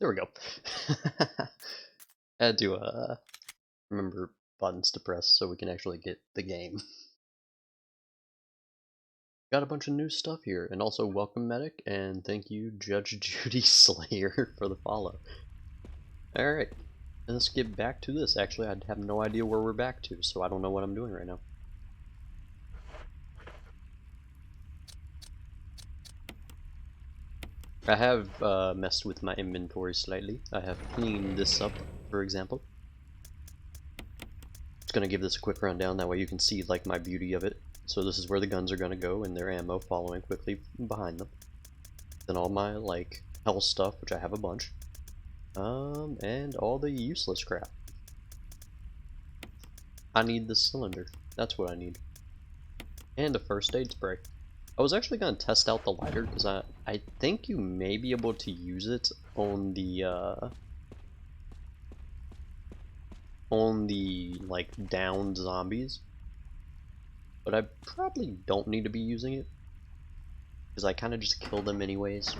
There we go. I had to remember buttons to press so we can actually get the game. Got a bunch of new stuff here, and also welcome Medic, and thank you Judge Judy Slayer for the follow. Alright, let's get back to this. Actually, I have no idea where we're back to, so I don't know what I'm doing right now. I have messed with my inventory slightly. I have cleaned this up, for example. Just gonna give this a quick rundown, that way you can see like my beauty of it. So this is where the guns are gonna go, and their ammo following quickly behind them. Then all my like health stuff, which I have a bunch. And all the useless crap. I need the cylinder. That's what I need. And a first aid spray. I was actually going to test out the lighter because I think you may be able to use it on the like downed zombies, but I probably don't need to be using it because I kind of just kill them anyways.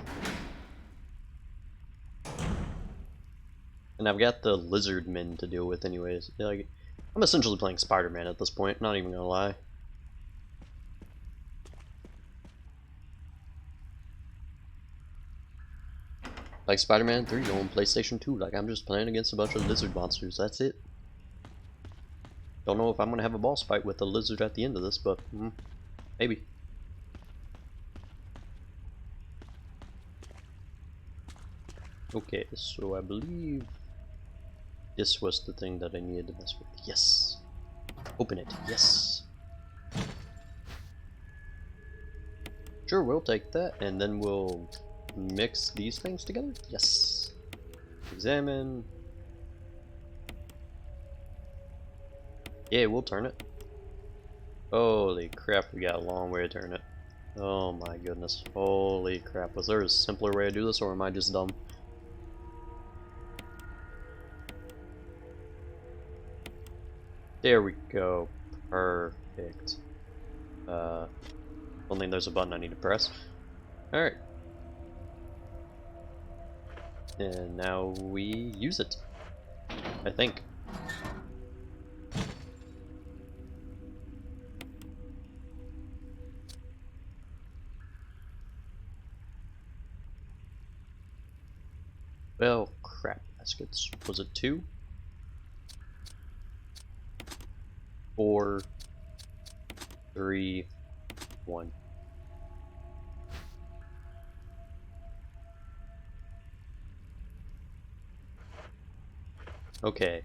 And I've got the lizard men to deal with anyways. Like, I'm essentially playing Spider-Man at this point, not even gonna lie. Like Spider-Man 3 on PlayStation 2, like I'm just playing against a bunch of lizard monsters, that's it. Don't know if I'm gonna have a boss fight with a lizard at the end of this, but maybe. Okay, so I believe this was the thing that I needed to mess with. Yes! Open it, yes! Sure, we'll take that, and then we'll mix these things together? Yes! Examine. Yeah, we'll turn it. Holy crap, we got a long way to turn it. Oh my goodness. Holy crap. Was there a simpler way to do this, or am I just dumb? There we go. Perfect. Only there's a button I need to press. Alright. And now we use it. I think. Well, crap baskets. Was it 2? 4, 3, 1. Okay,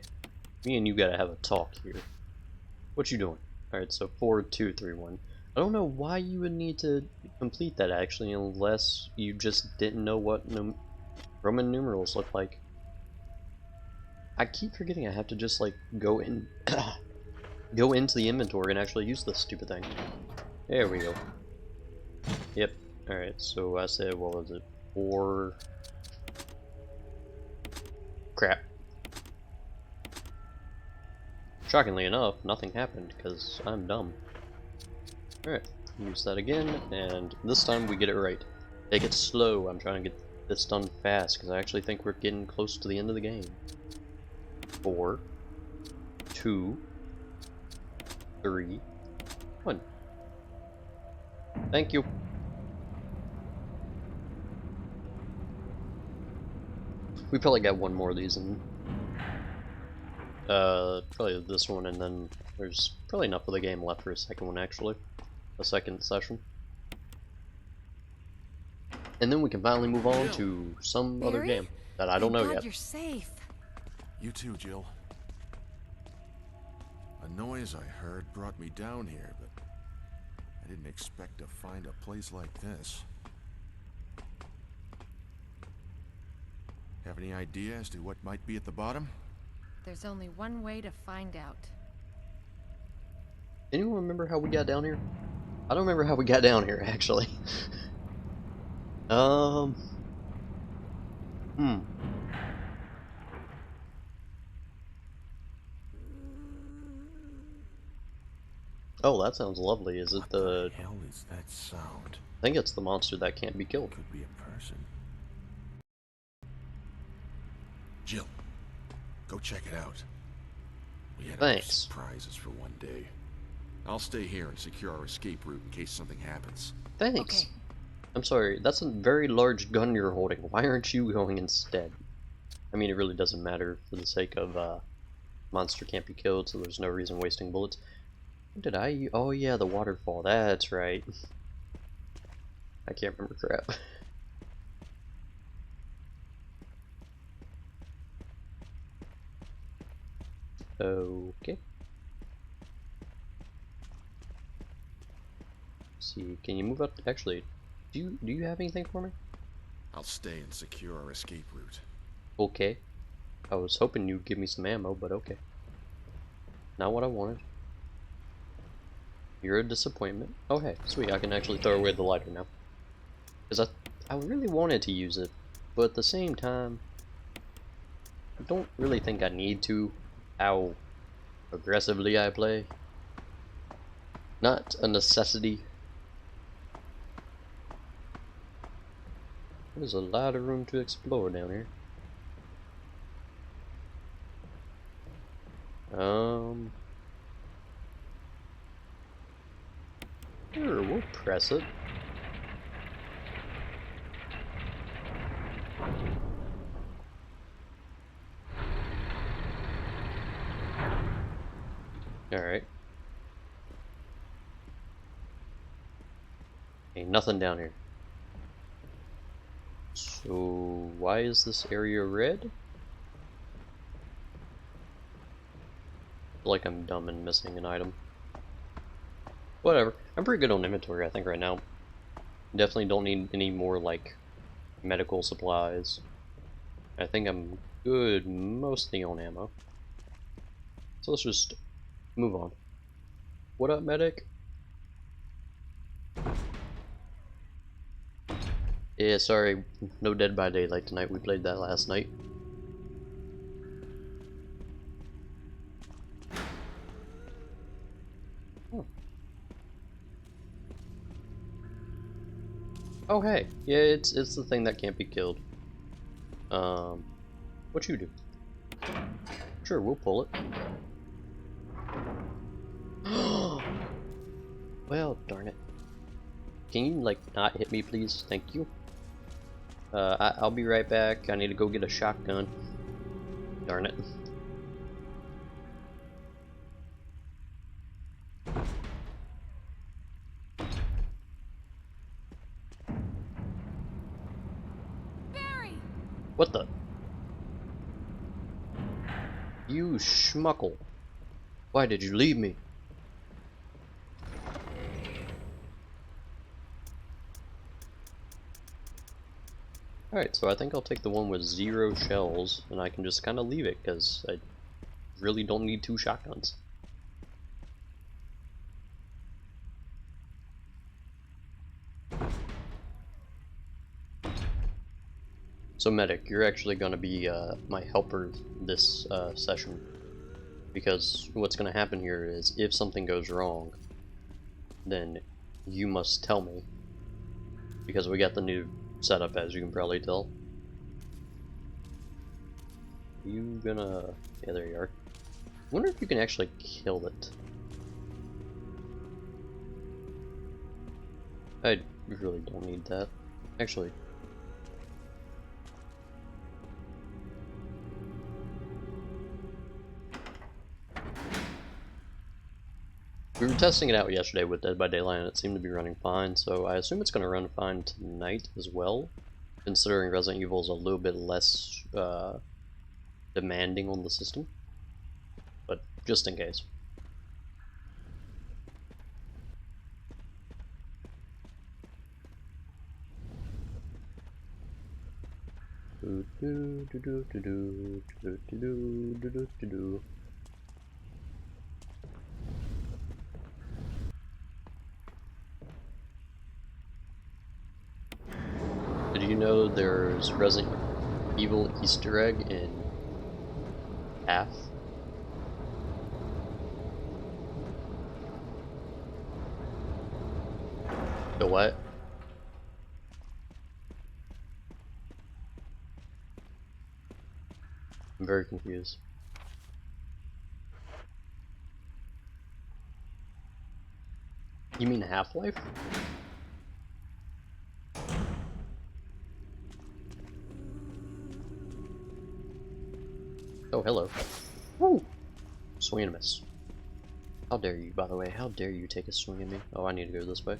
me and you gotta have a talk here. What you doing? Alright, so 4, 2, 3, 1. I don't know why you would need to complete that actually, unless you just didn't know what Roman numerals look like. I keep forgetting I have to just like go in, go into the inventory and actually use this stupid thing. There we go. Yep. Alright, so I said, what was it? 4. Crap. Shockingly enough, nothing happened because I'm dumb. Alright, use that again, and this time we get it right. Take it slow. I'm trying to get this done fast because I actually think we're getting close to the end of the game. 4, 2, 3, 1. Thank you. We probably got one more of these and probably this one, and then there's probably enough of the game left for a second one actually. A second session. And then we can finally move on to some other game that I don't know yet. You're safe. You too, Jill. A noise I heard brought me down here, but I didn't expect to find a place like this. Have any idea as to what might be at the bottom? There's only one way to find out. Anyone remember how we got down here? I don't remember how we got down here actually. Oh, that sounds lovely. Is it What the hell is that sound? I think it's the monster that can't be killed. Could be a person. Jill, go check it out. We had enough Thanks. surprises for one day. I'll stay here and secure our escape route in case something happens. Thanks. Okay. I'm sorry, that's a very large gun you're holding. Why aren't you going instead? I mean, it really doesn't matter for the sake of, monster can't be killed, so there's no reason wasting bullets. What did I oh yeah, the waterfall, that's right. I can't remember crap. Okay. Let's see, can you move up? Actually, do you have anything for me? I'll stay and secure our escape route. Okay. I was hoping you'd give me some ammo, but okay. Not what I wanted. You're a disappointment. Oh hey, sweet, I can actually throw away the lighter now. Because I really wanted to use it, but at the same time, I don't really think I need to. How aggressively I play. Not a necessity. There's a lot of room to explore down here. Sure, we'll press it. Alright. Ain't nothing down here. So, why is this area red? I feel like I'm dumb and missing an item. Whatever. I'm pretty good on inventory, I think, right now. Definitely don't need any more, like, medical supplies. I think I'm good mostly on ammo. So let's just move on. What up, medic? Yeah, sorry, no Dead by Daylight tonight. We played that last night. Oh hey, yeah, it's the thing that can't be killed. What you do? Sure, we'll pull it. Well, darn it. Can you like not hit me, please? Thank you. I'll be right back. I need to go get a shotgun. Darn it. Barry! What the? You schmuckle. Why did you leave me? Alright, so I think I'll take the one with 0 shells, and I can just kind of leave it, because I really don't need 2 shotguns. So medic, you're actually going to be my helper this session, because what's going to happen here is if something goes wrong, then you must tell me, because we got the new setup, as you can probably tell. You gonna... yeah, there you are. I wonder if you can actually kill it. I really don't need that. Actually... we were testing it out yesterday with Dead by Daylight and it seemed to be running fine, so I assume it's going to run fine tonight as well, considering Resident Evil is a little bit less demanding on the system, but just in case. Did you know there's Resident Evil Easter egg in half? The what? I'm very confused. You mean Half-Life? Oh, hello. Woo! Swing and a miss. How dare you, by the way? How dare you take a swing at me? Oh, I need to go this way.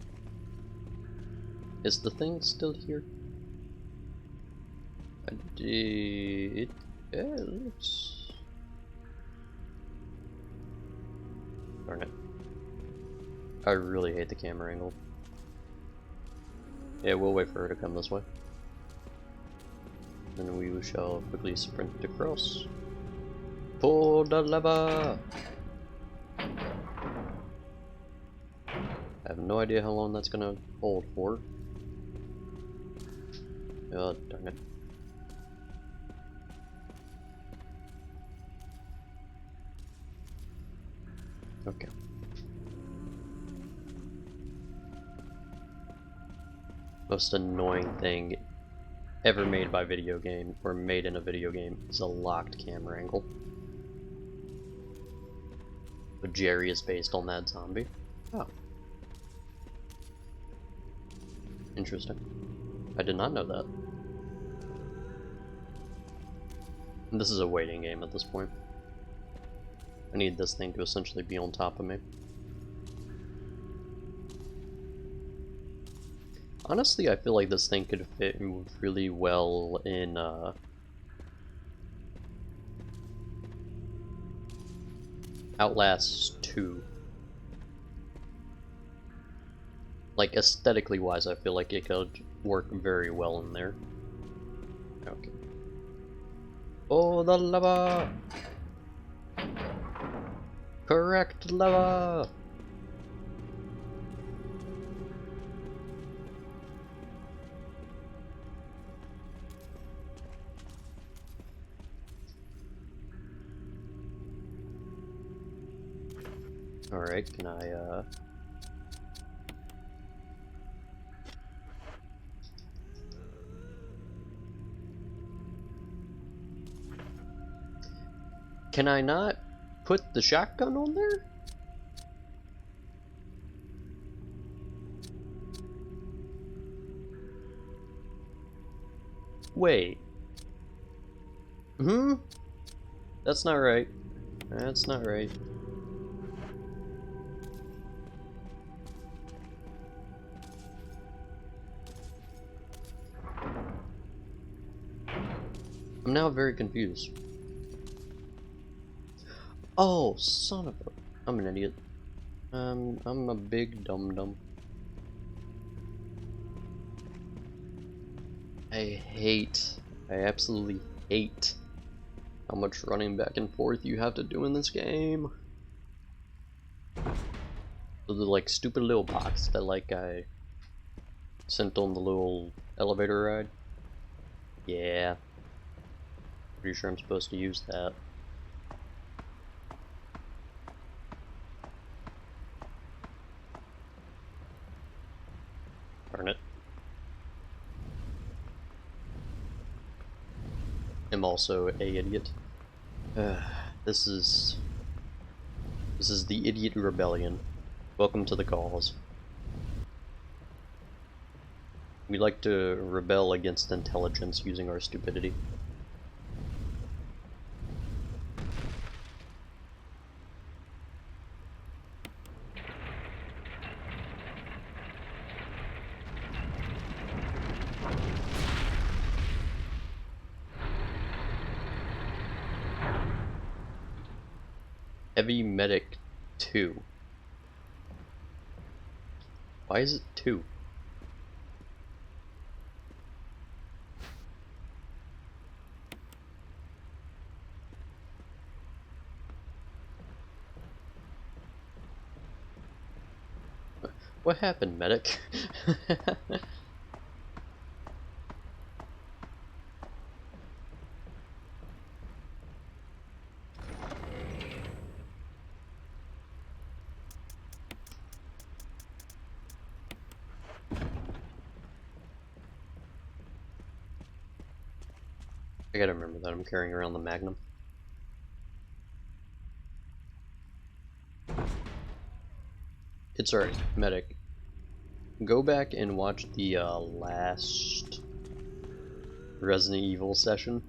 Is the thing still here? It looks... Darn it. I really hate the camera angle. Yeah, we'll wait for her to come this way. Then we shall quickly sprint across. Pull the lever! I have no idea how long that's gonna hold for. Oh, darn it. Okay. Most annoying thing ever made by video game, or made in a video game, is a locked camera angle. But Jerry is based on that zombie. Oh. Interesting. I did not know that. And this is a waiting game at this point. I need this thing to essentially be on top of me. Honestly, I feel like this thing could fit really well in, Outlaws 2. Like, aesthetically wise, I feel like it could work very well in there. Okay. Oh, the lava! Correct lava! Alright, can I, Can I not put the shotgun on there? Wait. That's not right. That's not right. I'm now very confused. Oh, son of a... I'm an idiot. I'm a big dum-dum. I absolutely hate how much running back and forth you have to do in this game. So the, like, stupid little box that, like, I sent on the little elevator ride. Yeah. Pretty sure I'm supposed to use that. Darn it. I'm also a idiot. This is the idiot rebellion. Welcome to the cause. We like to rebel against intelligence using our stupidity. Heavy Medic 2. Why is it 2? What happened, Medic? I gotta remember that I'm carrying around the Magnum. It's alright, medic. Go back and watch the last Resident Evil session.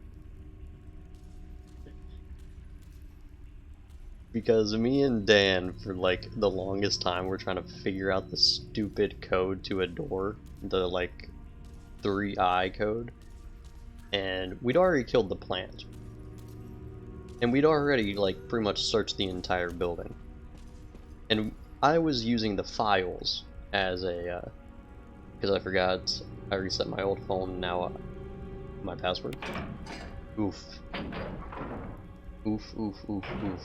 Because me and Dan, for like the longest time, were trying to figure out the stupid code to a door. The like 3i code. And we'd already killed the plant. And we'd already like pretty much searched the entire building. And I was using the files as a, because I forgot I reset my old phone, now my password. Oof. Oof, oof, oof, oof.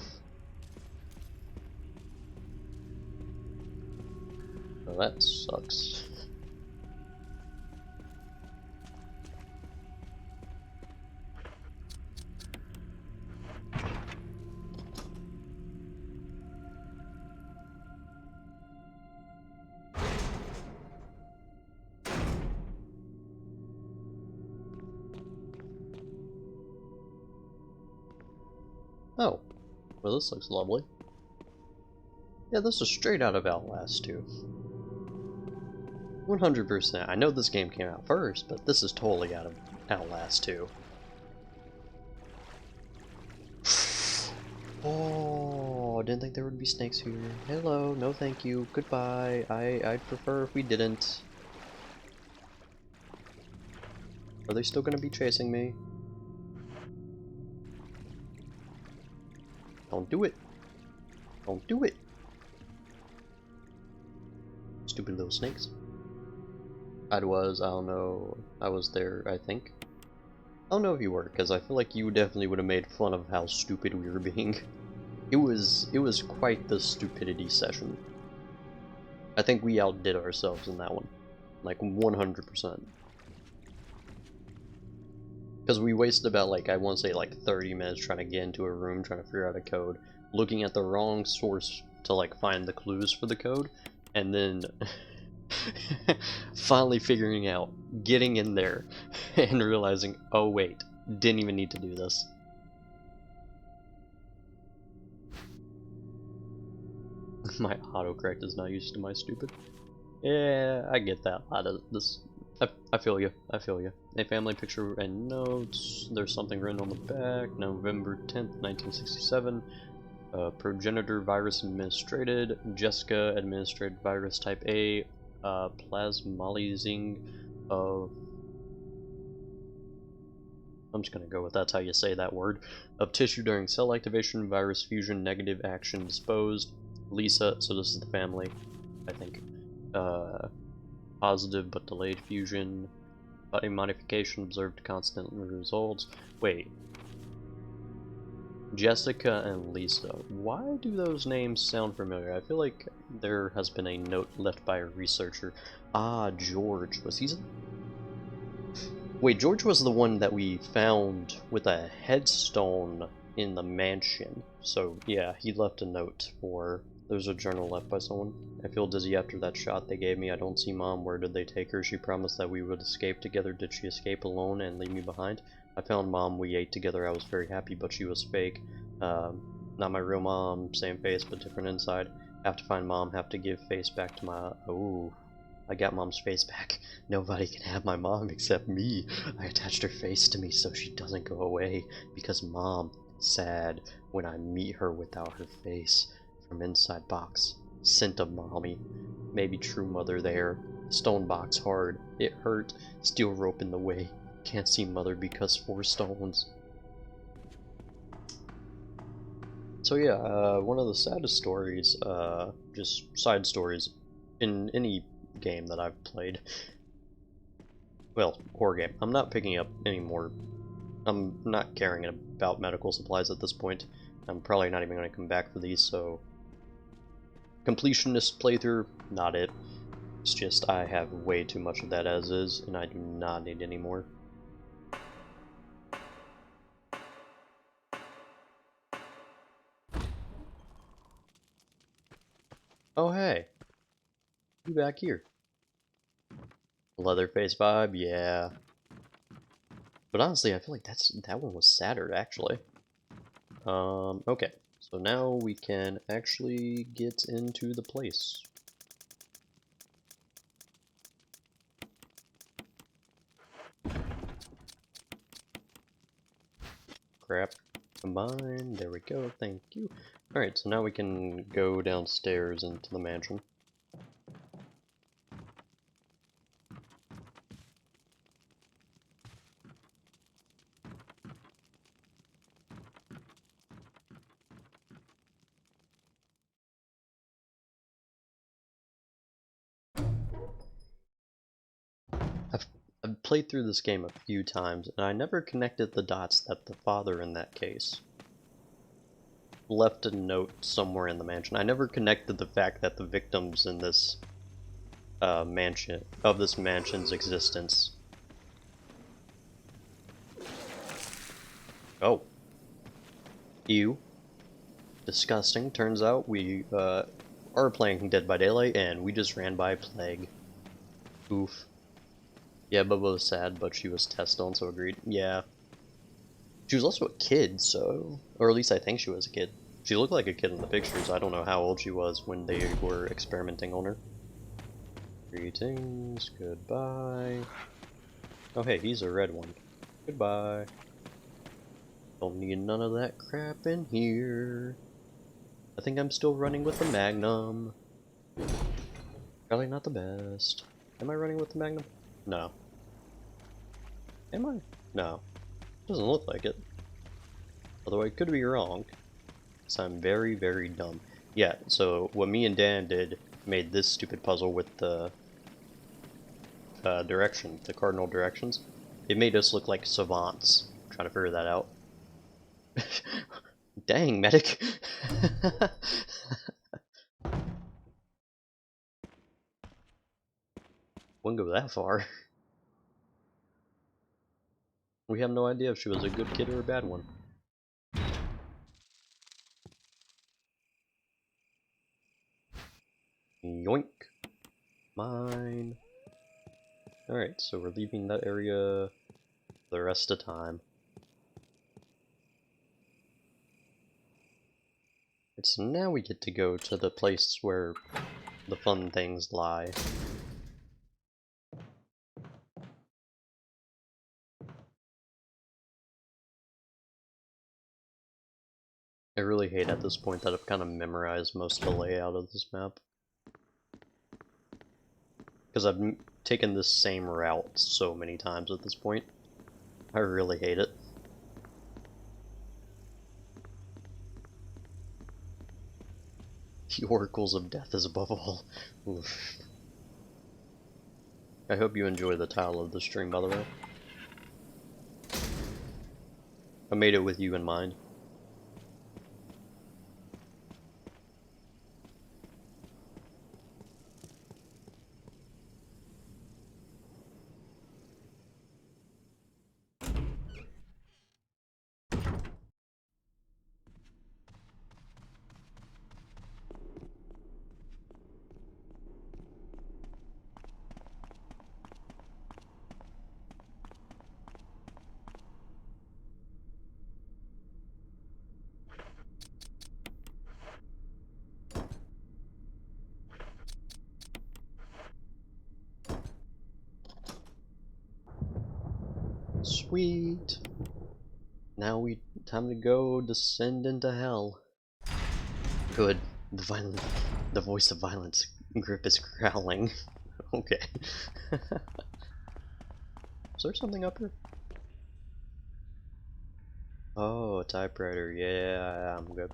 Well, that sucks. Oh, well this looks lovely. Yeah, this is straight out of Outlast 2. 100%. I know this game came out first, but this is totally out of Outlast 2. Oh, didn't think there would be snakes here. Hello, no thank you, goodbye. I'd prefer if we didn't. Are they still gonna be chasing me? Don't do it. Don't do it. Stupid little snakes. I don't know, I was there, I think. I don't know if you were, because I feel like you definitely would have made fun of how stupid we were being. It was quite the stupidity session. I think we outdid ourselves in that one. Like 100%. Because we wasted about like, I want to say like 30 minutes trying to get into a room, trying to figure out a code, looking at the wrong source to like find the clues for the code, and then finally figuring out, getting in there, and realizing, oh wait, didn't even need to do this. My autocorrect is not used to my stupid. Yeah, I get that. I feel you. I feel you. A family picture and notes. There's something written on the back. November 10th, 1967. Progenitor virus administrated. Jessica administered virus type A. Plasmalizing of. I'm just gonna go with that's how you say that word. Of tissue during cell activation, virus fusion, negative action disposed. Lisa, so this is the family, I think. Positive but delayed fusion. Body modification observed constant results. Wait. Jessica and Lisa. Why do those names sound familiar? I feel like there has been a note left by a researcher. Ah, George. Was he? Wait, George was the one that we found with a headstone in the mansion. So, yeah, he left a note for... There's a journal left by someone. I feel dizzy after that shot they gave me. I don't see Mom. Where did they take her? She promised that we would escape together. Did she escape alone and leave me behind? I found Mom. We ate together. I was very happy, but she was fake. Not my real mom. Same face, but different inside. Have to find Mom. Have to give face back to my... Oh, I got Mom's face back. Nobody can have my mom except me. I attached her face to me so she doesn't go away. Because Mom, sad when I meet her without her face. From inside box. Scent of mommy. Maybe true mother there. Stone box hard. It hurt. Steel rope in the way. Can't see mother because 4 stones. So yeah, one of the saddest stories, just side stories, in any game that I've played. Well, horror game. I'm not picking up any more. I'm not caring about medical supplies at this point. I'm probably not even going to come back for these, so... Completionist playthrough, not it. It's just I have way too much of that as is, and I do not need any more. Oh hey, you back here. Leatherface vibe, yeah. But honestly, I feel like that one was sadder, actually. Okay. So now we can actually get into the place. Crap. Combine. There we go. Thank you. Alright, so now we can go downstairs into the mansion. I've played through this game a few times, and I never connected the dots that the father in that case left a note somewhere in the mansion. I never connected the fact that the victims in this this mansion's existence. Oh. Ew. Disgusting. Turns out we are playing Dead by Daylight, and we just ran by Plague. Oof. Yeah, Bubba was sad, but she was test on, so agreed. Yeah. She was also a kid, so... Or at least I think she was a kid. She looked like a kid in the pictures. I don't know how old she was when they were experimenting on her. Greetings, goodbye. Oh hey, he's a red one. Goodbye. Don't need none of that crap in here. I think I'm still running with the Magnum. Probably not the best. Am I running with the Magnum? No. Am I? No. Doesn't look like it. Although I could be wrong. Because I'm very, very dumb. Yeah, so what me and Dan did made this stupid puzzle with the the cardinal directions. It made us look like savants trying to figure that out. Dang, medic! Wouldn't go that far. We have no idea if she was a good kid or a bad one. Yoink! Mine! Alright, so we're leaving that area the rest of the time. So now we get to go to the place where the fun things lie. I really hate at this point that I've kind of memorized most of the layout of this map. Because I've taken this same route so many times at this point. I really hate it. The Oracles of Death is above all. Oof. I hope you enjoy the title of the stream, by the way. I made it with you in mind. Sweet! Now time to go descend into hell. Good. The voice of violence grip is growling. Okay. Is there something up here? Oh, a typewriter. Yeah, I'm good.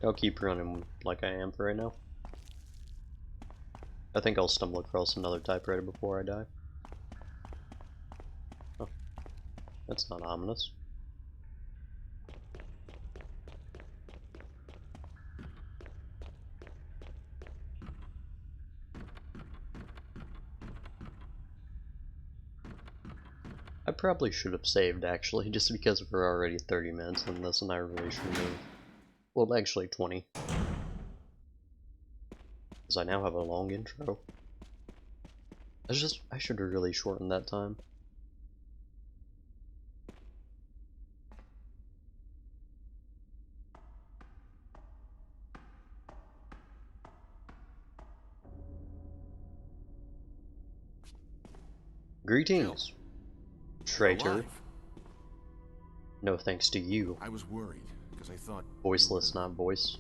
I'll keep running like I am for right now. I think I'll stumble across another typewriter before I die. Oh, that's not ominous. I probably should have saved, actually, just because we're already 30 minutes in this and I really shouldn't have. Well, actually 20. Because I now have a long intro. I should have really shortened that time. Greetings, You're traitor. alive. No thanks to you. I was worried because I thought Voiceless, not voice.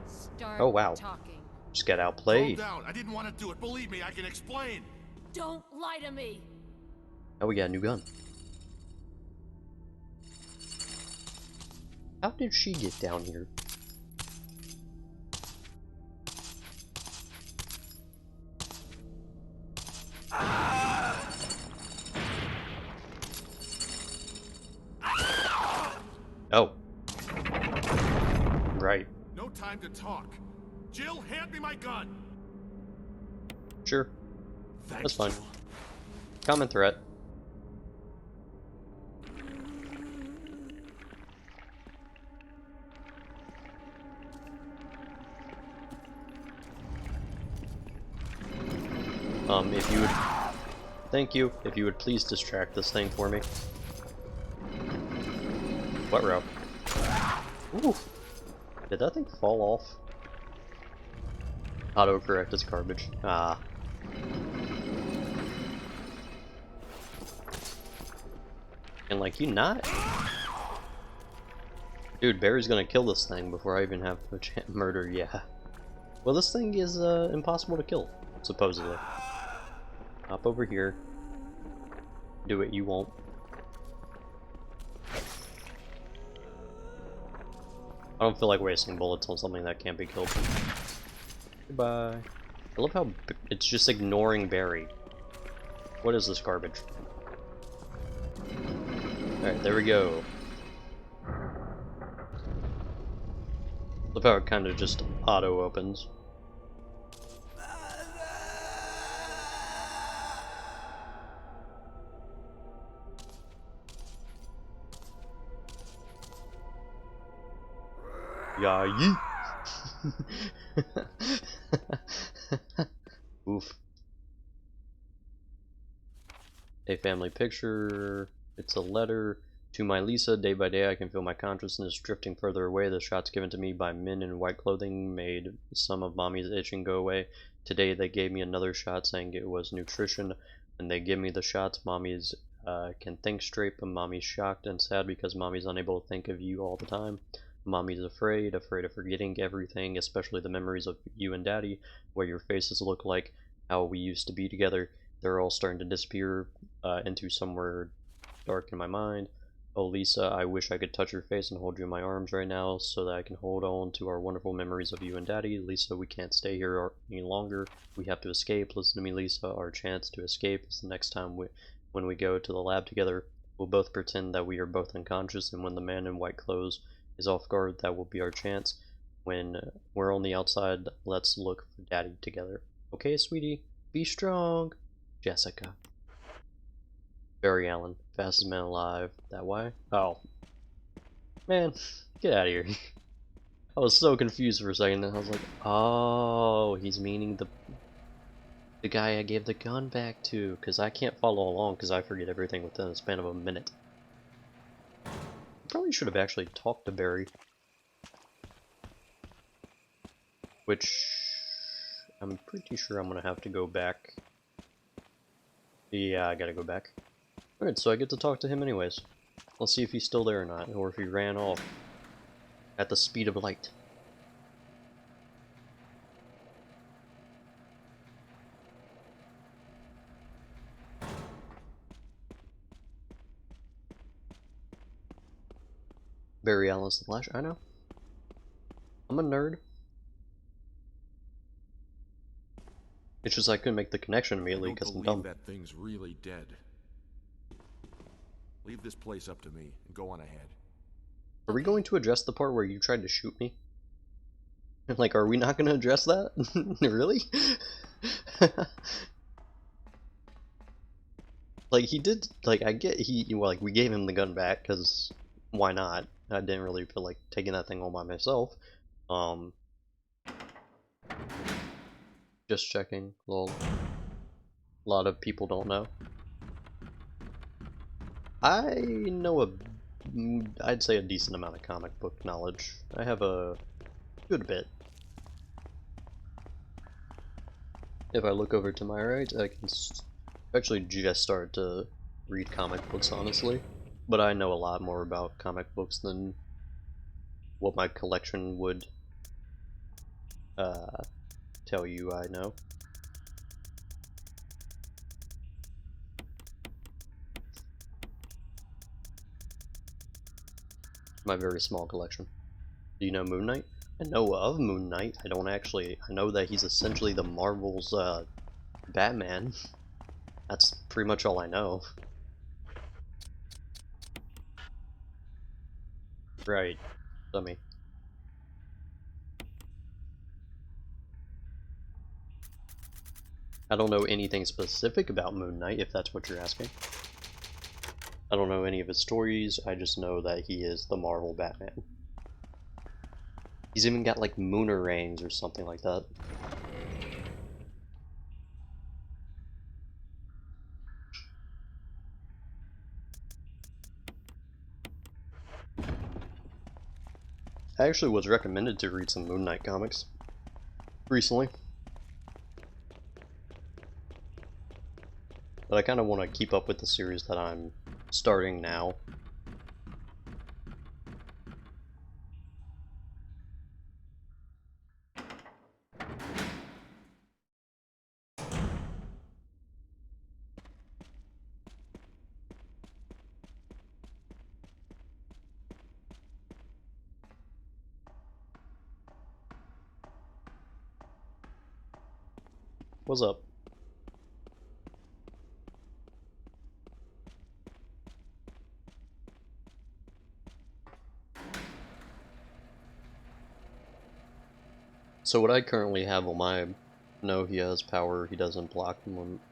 Start Oh wow. talking. Just got Calm outplayed. down. I didn't want to do it. Believe me, I can explain. Don't lie to me. Oh, we got a new gun. How did she get down here? Oh. Right. No time to talk. Jill, hand me my gun. Sure. Thanks, That's fine. Jill. Common threat. If you would... Thank you. If you would please distract this thing for me. What route? Ooh. Did that thing fall off? Autocorrect is garbage. Ah. And like, you not? Dude, Barry's gonna kill this thing before I even have the murder, yeah. Well, this thing is impossible to kill, supposedly. Hop over here. Do it, you won't. I don't feel like wasting bullets on something that can't be killed. Goodbye. I love how it's just ignoring Barry. What is this garbage? Alright, there we go. Love how it kind of just auto-opens. Yeah, yeet! Oof. A family picture. It's a letter to my Lisa. Day by day I can feel my consciousness drifting further away. The shots given to me by men in white clothing made some of mommy's itching go away. Today they gave me another shot saying it was nutrition. And they give me the shots. Mommy's can think straight, but mommy's shocked and sad because mommy's unable to think of you all the time. Mommy's afraid of forgetting everything, especially the memories of you and daddy, what your faces look like, how we used to be together. They're all starting to disappear into somewhere dark in my mind. Oh, Lisa, I wish I could touch your face and hold you in my arms right now so that I can hold on to our wonderful memories of you and daddy. Lisa, we can't stay here any longer. We have to escape. Listen to me, Lisa. Our chance to escape is the next time when we go to the lab together. We'll both pretend that we are both unconscious, and when the man in white clothes is off guard, that will be our chance. When we're on the outside, let's look for daddy together. Okay, sweetie? Be strong. Jessica. Barry Allen, fastest man alive. That why? Oh. Man, get out of here. I was so confused for a second, and I was like, oh, he's meaning the guy I gave the gun back to, because I can't follow along because I forget everything within a span of a minute. Probably should have actually talked to Barry. Which I'm pretty sure I'm gonna have to go back. Yeah, I gotta go back. Alright, so I get to talk to him anyways. Let's see if he's still there or not, or if he ran off at the speed of light. Barry Allen's the Flash, I know. I'm a nerd. It's just I couldn't make the connection immediately because I'm dumb. That thing's really dead. Leave this place up to me and go on ahead. Are we going to address the part where you tried to shoot me? Like, are we not going to address that? Really? Like, he did, like, I get, well, like, we gave him the gun back, because why not? I didn't really feel like taking that thing all by myself. Just checking, lol. A lot of people don't know. I know I'd say a decent amount of comic book knowledge. I have a good bit. if I look over to my right, I can actually just start to read comic books, honestly. But I know a lot more about comic books than what my collection would uh, tell you I know. My very small collection. Do you know Moon Knight? I know of Moon Knight. I don't actually. I know that he's essentially the Marvel's Batman. That's pretty much all I know. Right. Dummy. I don't know anything specific about Moon Knight, if that's what you're asking. I don't know any of his stories, I just know that he is the Marvel Batman. He's even got like moonerangs or something like that. I actually was recommended to read some Moon Knight comics recently. But I kind of want to keep up with the series that I'm starting now. What's up? So what I currently have on my... No, he has power, he doesn't block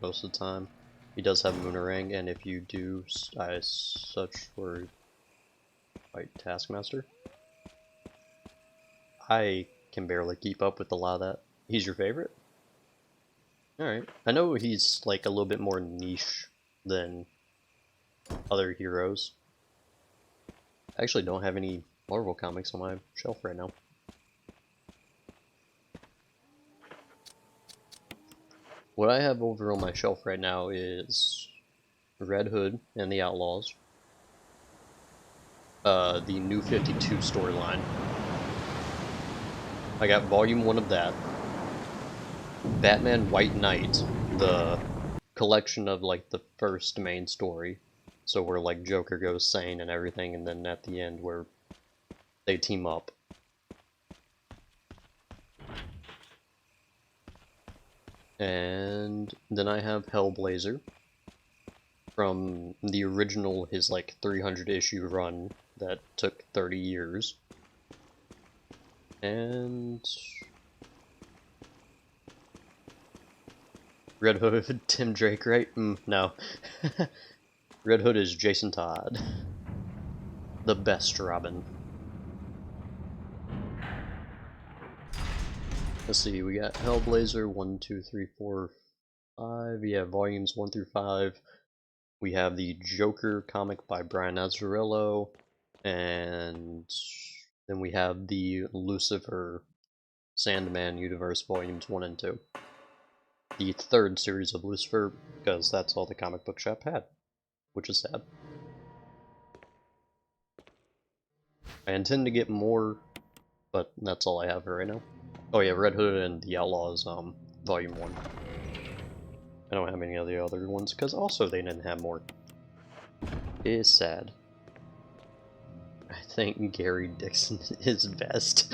most of the time. He does have Moonerang, and if you do such for fight Taskmaster, I can barely keep up with a lot of that. He's your favorite? Alright. I know he's like a little bit more niche than other heroes. I actually don't have any Marvel comics on my shelf right now. What I have over on my shelf right now is Red Hood and the Outlaws. The New 52 storyline. I got volume 1 of that. Batman White Knight, the collection of like the first main story. So where like Joker goes sane and everything, and then at the end where they team up. And then I have Hellblazer from the original, his like 300 issue run that took 30 years. And Red Hood, Tim Drake, right? No. Red Hood is Jason Todd. The best Robin. Let's see, we got Hellblazer 1, 2, 3, 4, 5. Yeah, volumes 1 through 5. We have the Joker comic by Brian Azzarello. And then we have the Lucifer Sandman universe volumes 1 and 2. The third series of Lucifer, because that's all the comic book shop had, which is sad. I intend to get more, but that's all I have right now. Oh yeah, Red Hood and the Outlaws, volume 1. I don't have any of the other ones, because also they didn't have more. It is sad. I think Gary Dixon is best.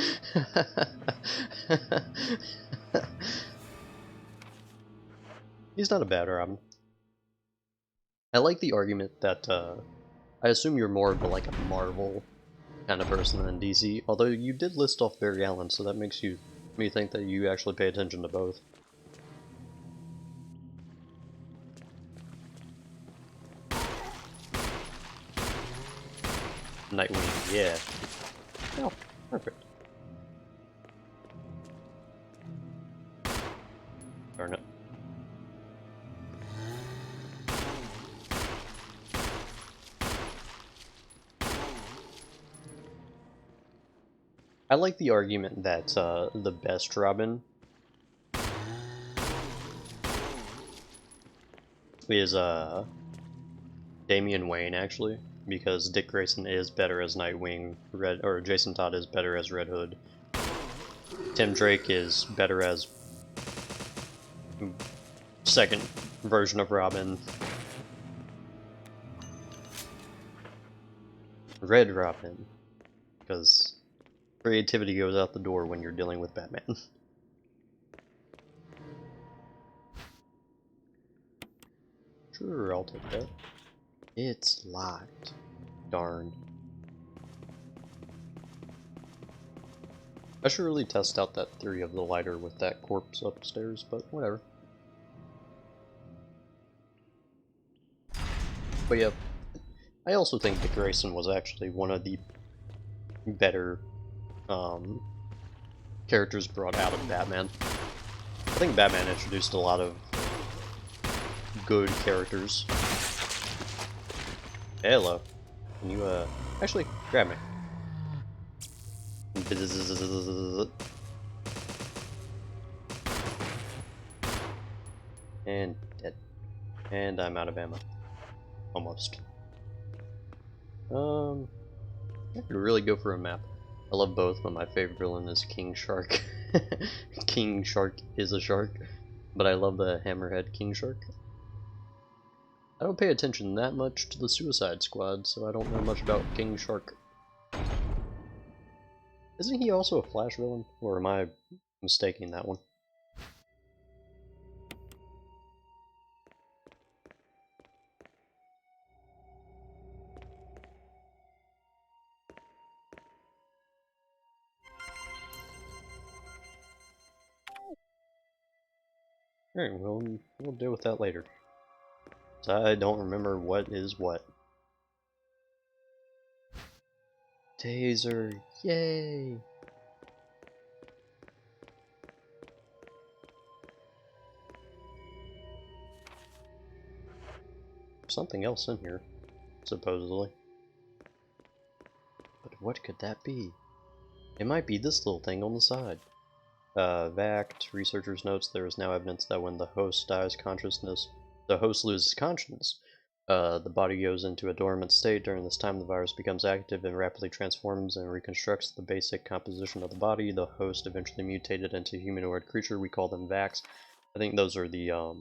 He's not a bad Robin. I like the argument that, I assume you're more of like a Marvel kind of person than DC, although you did list off Barry Allen, so that makes me think that you actually pay attention to both. Nightwing, yeah. Oh, perfect. Darn it. I like the argument that the best Robin is Damian Wayne, actually, because Dick Grayson is better as Nightwing, or Jason Todd is better as Red Hood. Tim Drake is better as second version of Robin. Red Robin, because creativity goes out the door when you're dealing with Batman. Sure, I'll take that. It's locked. Darn. I should really test out that theory of the lighter with that corpse upstairs, but whatever. But yeah, I also think Dick Grayson was actually one of the better characters brought out of Batman. I think Batman introduced a lot of good characters. Hey, hello. Can you, actually, grab me. And dead. And I'm out of ammo. Almost. I could really go for a map. I love both, but my favorite villain is King Shark. King Shark is a shark, but I love the Hammerhead King Shark. I don't pay attention that much to the Suicide Squad, so I don't know much about King Shark. Isn't he also a Flash villain, or am I mistaking that one? Alright, we'll deal with that later. So I don't remember what is what. Taser, yay! Something else in here, supposedly. But what could that be? It might be this little thing on the side. VACT, researchers notes there is now evidence that when the host dies consciousness, the host loses consciousness. The body goes into a dormant state. During this time, the virus becomes active and rapidly transforms and reconstructs the basic composition of the body. The host eventually mutated into a humanoid creature. We call them VACs. I think those are the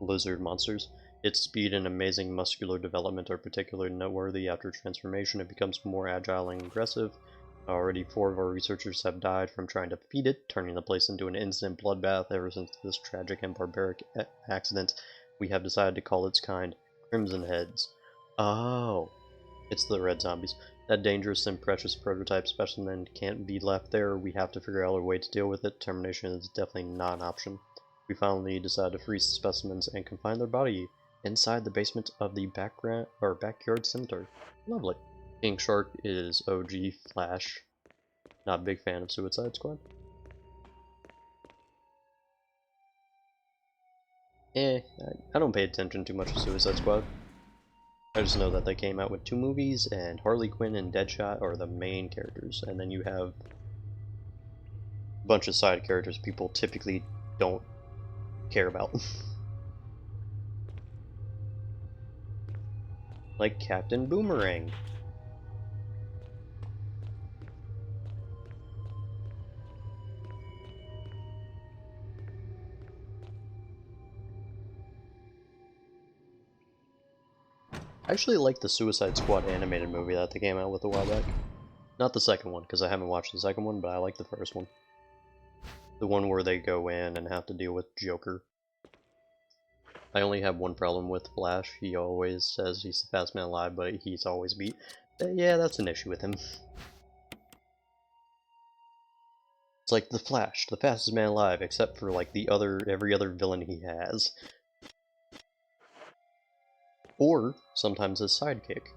lizard monsters. Its speed and amazing muscular development are particularly noteworthy. After transformation, it becomes more agile and aggressive. Already 4 of our researchers have died from trying to feed it, turning the place into an instant bloodbath. Ever since this tragic and barbaric accident, we have decided to call its kind Crimson Heads. Oh, it's the red zombies. That dangerous and precious prototype specimen can't be left there. We have to figure out a way to deal with it. Termination is definitely not an option. We finally decided to freeze the specimens and confine their body inside the basement of the backyard cemetery. Lovely. King Shark is OG Flash. Not a big fan of Suicide Squad. I don't pay attention too much to Suicide Squad. I just know that they came out with 2 movies, and Harley Quinn and Deadshot are the main characters, and then you have a bunch of side characters people typically don't care about. Like Captain Boomerang. I actually like the Suicide Squad animated movie that they came out with a while back. Not the second one, because I haven't watched the second one, but I like the first one. The one where they go in and have to deal with Joker. I only have one problem with Flash. He always says he's the fastest man alive, but he's always beat. Yeah, that's an issue with him. It's like the Flash, the fastest man alive, except for like every other villain he has. Or sometimes his sidekick.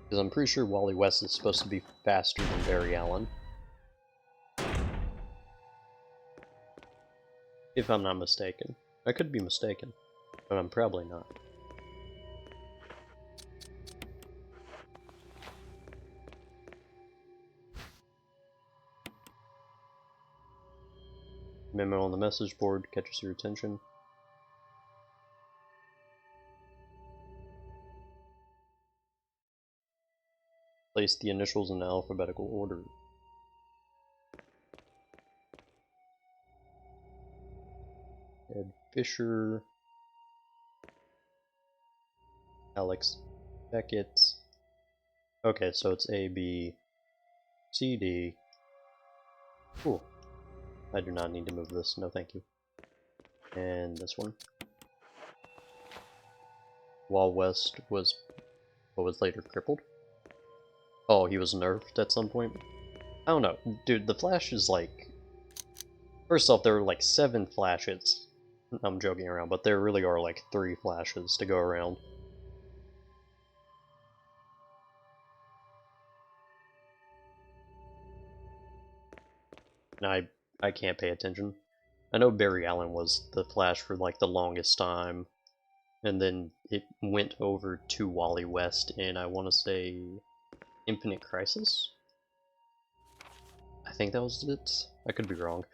Because I'm pretty sure Wally West is supposed to be faster than Barry Allen. If I'm not mistaken. I could be mistaken, but I'm probably not. Memo on the message board catches your attention. Place the initials in alphabetical order. Ed Fisher, Alex Beckett. Okay, so it's A, B, C, D. Cool. I do not need to move this, no thank you. And this one. While West was later crippled. Oh, he was nerfed at some point? I don't know. Dude, the Flash is like... First off, there were like 7 Flashes. I'm joking around, but there really are like 3 Flashes to go around. And I can't pay attention. I know Barry Allen was the Flash for like the longest time, and then it went over to Wally West in, I want to say, Infinite Crisis? I think that was it. I could be wrong.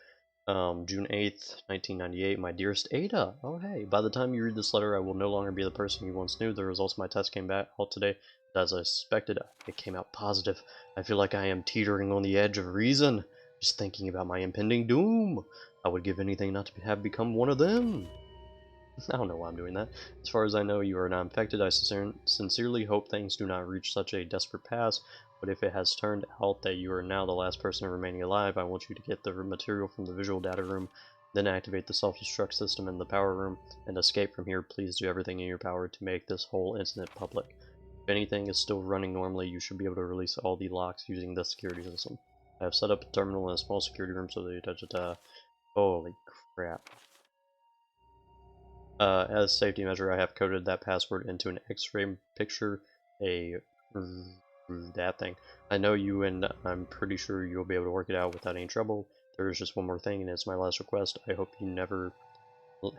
June 8th, 1998, my dearest Ada. Oh hey, by the time you read this letter, I will no longer be the person you once knew. The results of my test came back out today. As I suspected, it came out positive. I feel like I am teetering on the edge of reason. Just thinking about my impending doom. I would give anything not to have become one of them. I don't know why I'm doing that. As far as I know, you are not infected. I sincerely hope things do not reach such a desperate pass, but if it has turned out that you are now the last person remaining alive, I want you to get the material from the visual data room, then activate the self-destruct system in the power room, and escape from here. Please do everything in your power to make this whole incident public. If anything is still running normally, you should be able to release all the locks using the security system. I have set up a terminal in a small security room so that holy crap. As a safety measure, I have coded that password into an X-ray picture, that thing. I know you, and I'm pretty sure you'll be able to work it out without any trouble. There is just one more thing, and it's my last request. I hope you never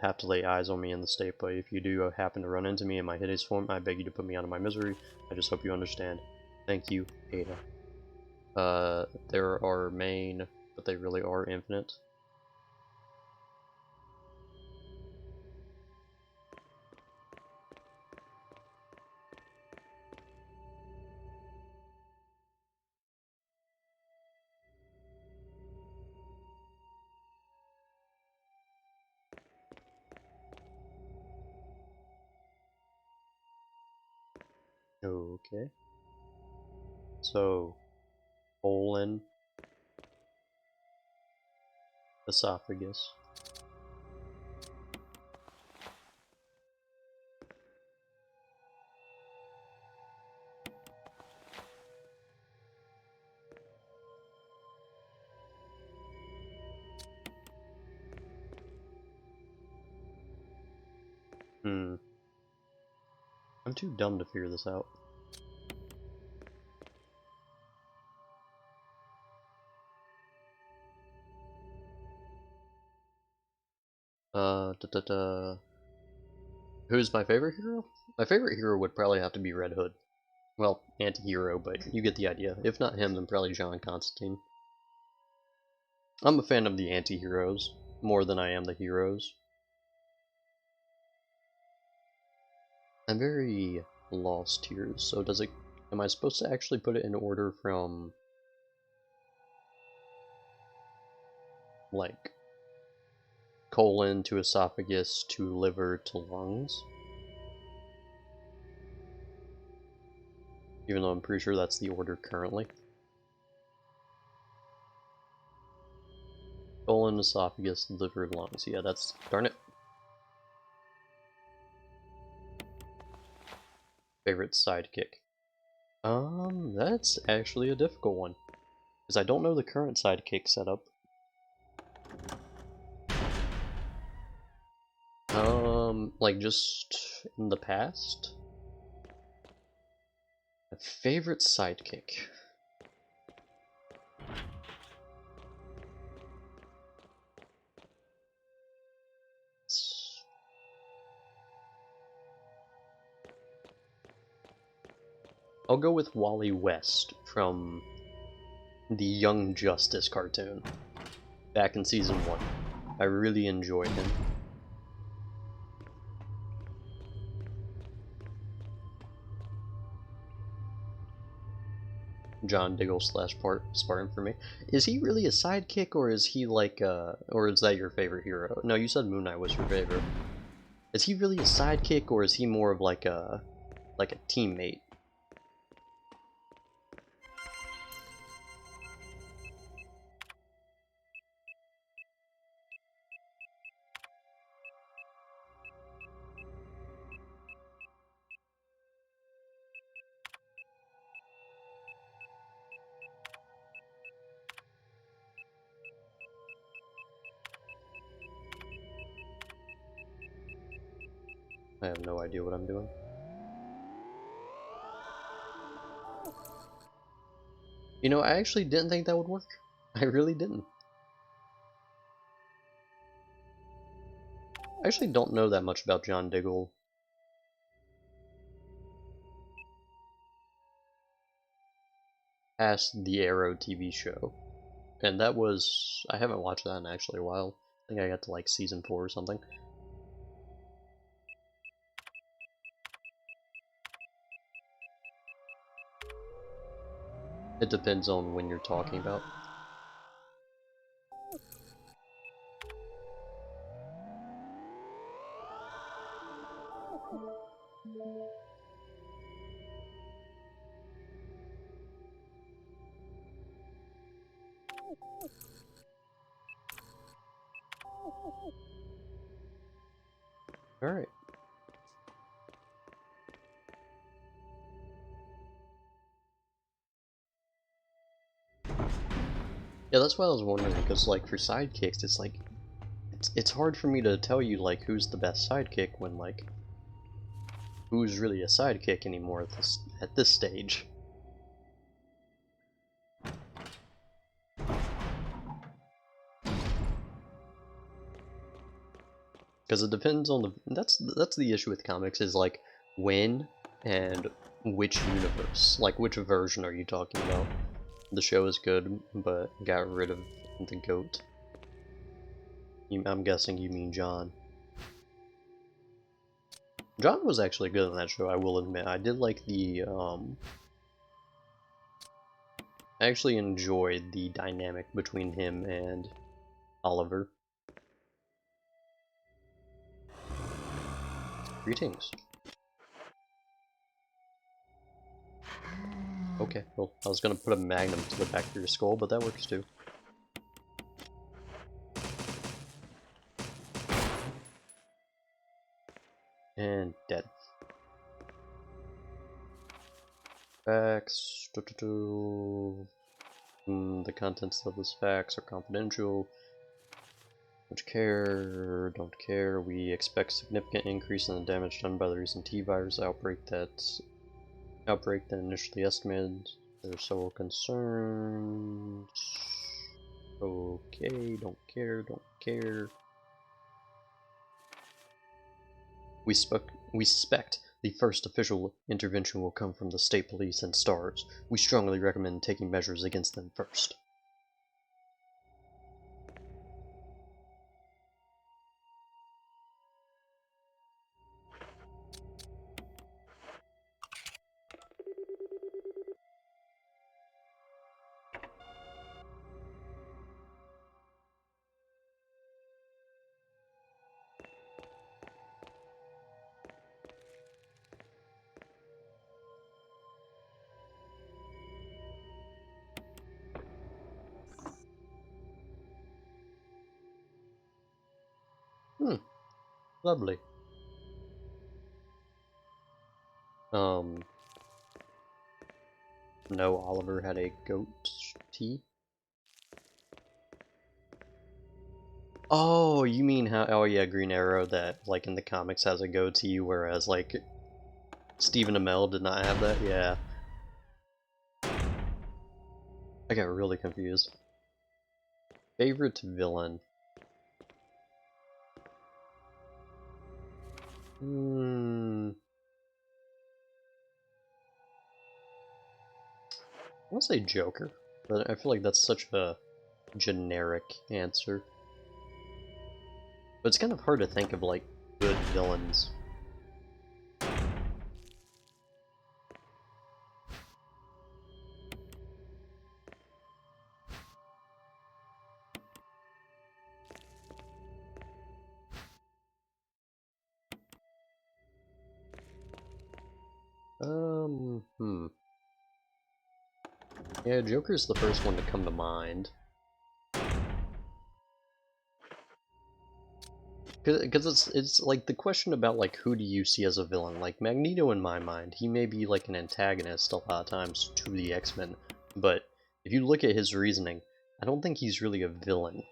have to lay eyes on me in the state, but if you do happen to run into me in my hideous form, I beg you to put me out of my misery. I just hope you understand. Thank you, Ada. There are main, but they really are infinite. Okay. So, colon, esophagus. I'm too dumb to figure this out. Who's my favorite hero? My favorite hero would probably have to be Red Hood. Well, anti-hero, but you get the idea. If not him, then probably John Constantine. I'm a fan of the anti-heroes more than I am the heroes. I'm very lost here, so am I supposed to actually put it in order from, like, colon to esophagus to liver to lungs? Even though I'm pretty sure that's the order currently. Colon, esophagus, liver, lungs. Yeah, that's... darn it. Favorite sidekick. That's actually a difficult one. Because I don't know the current sidekick setup. Like just in the past? My favorite sidekick. I'll go with Wally West from the Young Justice cartoon back in season 1. I really enjoyed him. John Diggle slash Spartan for me. Is he really a sidekick, or is he like or is that your favorite hero? No, you said Moon Knight was your favorite. Is he really a sidekick, or is he more of like a teammate? I have no idea what I'm doing. You know, I actually didn't think that would work. I really didn't. I actually don't know that much about John Diggle. Past the Arrow TV show. And that was... I haven't watched that in actually a while. I think I got to like season 4 or something. It depends on when you're talking about. Alright. Yeah, that's what I was wondering, because like for sidekicks, it's like it's hard for me to tell you like who's the best sidekick when like who's really a sidekick anymore at this stage. Because it depends on the that's the issue with comics is like when and which universe, like which version are you talking about? The show is good, but got rid of the goat. I'm guessing you mean John. John was actually good in that show, I will admit. I did like the, I actually enjoyed the dynamic between him and Oliver. Greetings. Okay, well, I was gonna put a magnum to the back of your skull, but that works too. And dead. Facts. The contents of this fax are confidential. Don't care, don't care. We expect significant increase in the damage done by the recent T-virus outbreak than initially estimated. There's several concerns. Okay, don't care, don't care. We suspect the first official intervention will come from the state police and STARS. We strongly recommend taking measures against them first. Lovely. No, Oliver had a goat tea. Oh, you mean how? Oh yeah, Green Arrow that like in the comics has a goatee, whereas like Stephen Amell did not have that. Yeah, I got really confused. Favorite villain? I want to say Joker, but I feel like that's such a generic answer. But it's kind of hard to think of like good villains. Yeah, Joker's the first one to come to mind. Because it's like the question about like who do you see as a villain? Like Magneto in my mind, he may be like an antagonist a lot of times to the X-Men, but if you look at his reasoning, I don't think he's really a villain.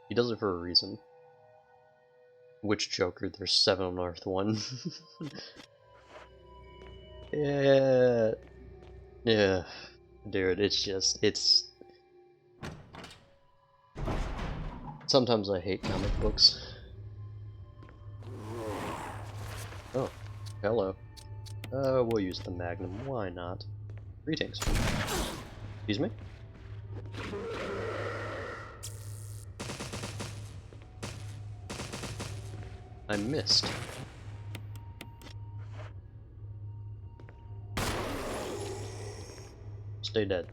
He does it for a reason. Which Joker? There's 7 on Earth 1. Yeah. Yeah. Dude, it's... Sometimes I hate comic books. Oh, hello. We'll use the Magnum, why not? Greetings. Excuse me? I missed. Stay dead.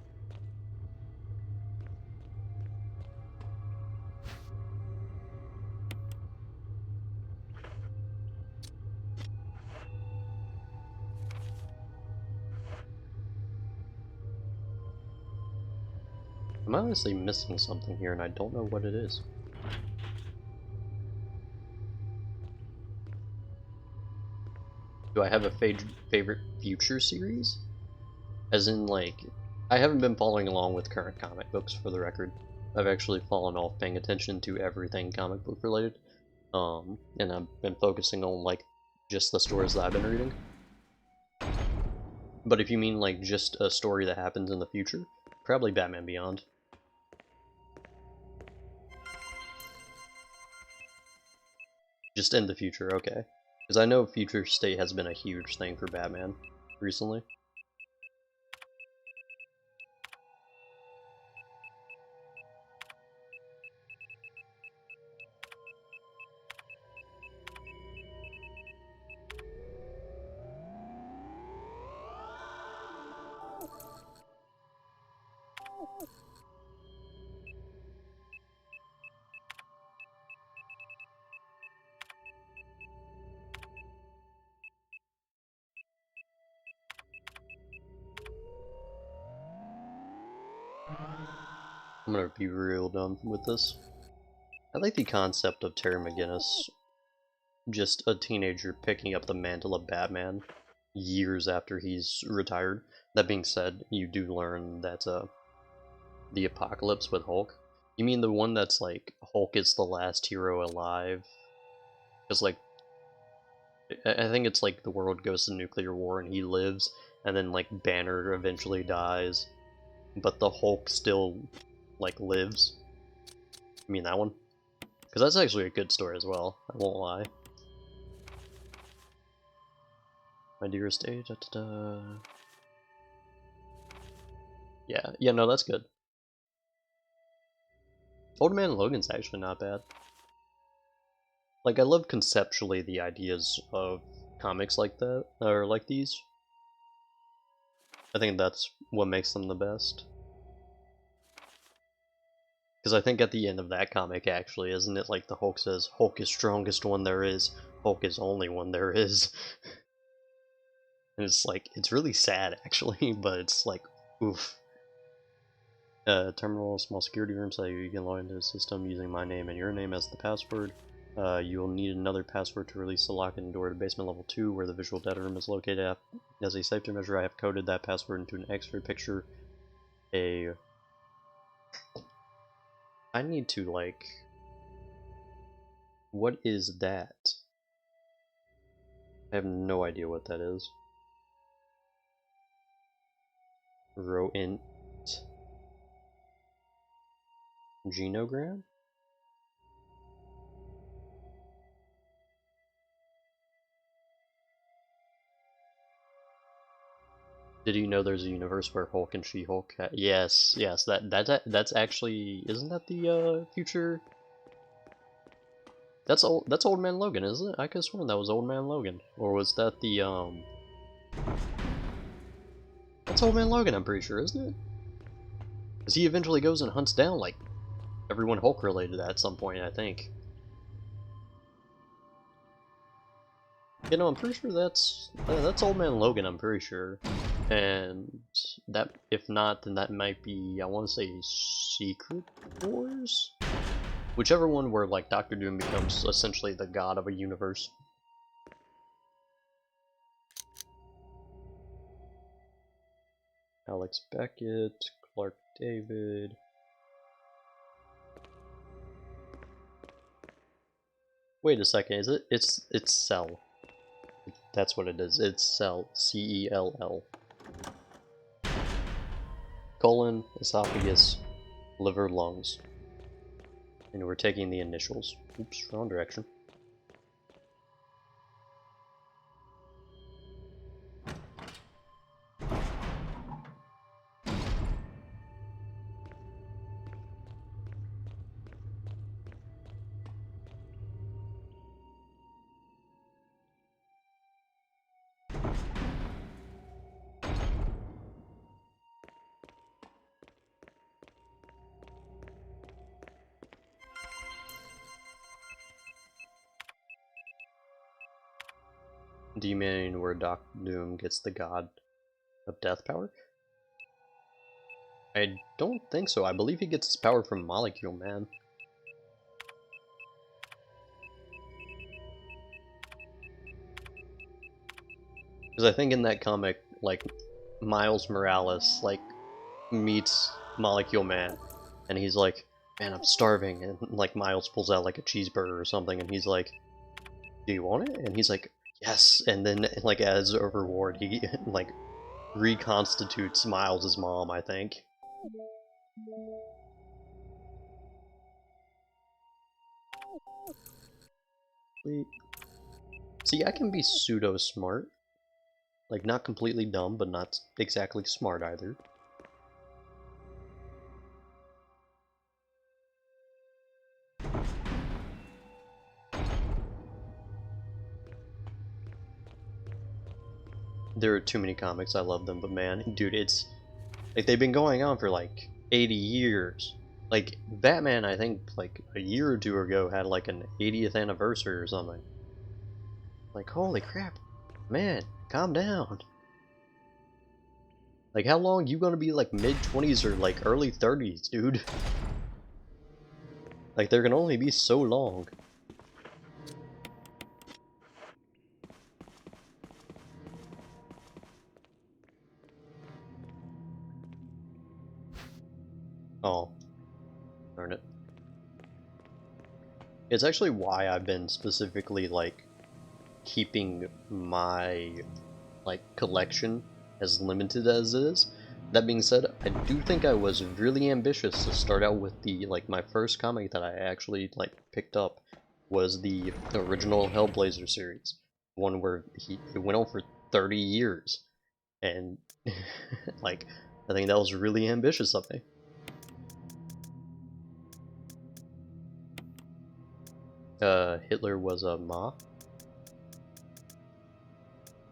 I'm honestly missing something here and I don't know what it is. Do I have a favorite future series? As in, like, I haven't been following along with current comic books, for the record. I've actually fallen off paying attention to everything comic book related. And I've been focusing on, like, just the stories that I've been reading. But if you mean, like, just a story that happens in the future, probably Batman Beyond. Just in the future, okay. Because I know Future State has been a huge thing for Batman recently. I'm gonna be real dumb with this. I like the concept of Terry McGinnis, just a teenager picking up the mantle of Batman years after he's retired. That being said, you do learn that the apocalypse with Hulk. You mean the one that's like Hulk is the last hero alive? Because like I think it's like the world goes to nuclear war and he lives, and then like Banner eventually dies, but the Hulk still like lives. You mean that one? Because that's actually a good story as well, I won't lie. My dearest age, da, da, da. Yeah, no, that's good. Old Man Logan's actually not bad. Like, I love conceptually the ideas of comics like that, or like these. I think that's what makes them the best. Because I think at the end of that comic, actually, isn't it like the Hulk says, Hulk is strongest one there is, Hulk is only one there is. And it's like, it's really sad, actually, but it's like, oof. Terminal, small security room, so you can log into the system using my name and your name as the password. You will need another password to release the lock-in door to basement level 2, where the visual data room is located. As a safety measure, I have coded that password into an X-ray picture. I need to, like... What is that? I have no idea what that is. Row-int... Genogram? Did you know there's a universe where Hulk and She-Hulk? Yes, that's actually, isn't that the future? That's Old Man Logan, isn't it? I could have sworn that was Old Man Logan, or was that the That's Old Man Logan, I'm pretty sure, isn't it? Because he eventually goes and hunts down like everyone Hulk related at some point, I think. You know, I'm pretty sure that's Old Man Logan. I'm pretty sure. And that, if not, then that might be, I want to say, Secret Wars? Whichever one where, like, Doctor Doom becomes essentially the god of a universe. Alex Beckett, Clark David. Wait a second, is it? It's Cell. That's what it is. It's Cell. C-E-L-L. Colon, esophagus, liver, lungs. And we're taking the initials. Oops, wrong direction. Do you mean where Doctor Doom gets the god of death power? I don't think so. I believe he gets his power from Molecule Man. Because I think in that comic, like, Miles Morales, like, meets Molecule Man, and he's like, man, I'm starving, and, like, Miles pulls out, like, a cheeseburger or something, and he's like, do you want it? And he's like, yes, and then, like, as a reward, he, like, reconstitutes Miles' mom, I think. Wait. See, I can be pseudo-smart. Like, not completely dumb, but not exactly smart either. There are too many comics, I love them, but man, dude, it's... like, they've been going on for, like, 80 years. Like, Batman, I think, like, a year or two ago had, like, an 80th anniversary or something. Like, holy crap. Man, calm down. Like, how long you gonna be, like, mid-20s or, like, early 30s, dude? Like, there can only be so long. Oh. Darn it. It's actually why I've been specifically, like, keeping my, like, collection as limited as it is. That being said, I do think I was really ambitious to start out with the, like, my first comic that I actually, like, picked up was the original Hellblazer series. One where it went on for 30 years. And, like, I think that was really ambitious of me. Hitler was a Ma.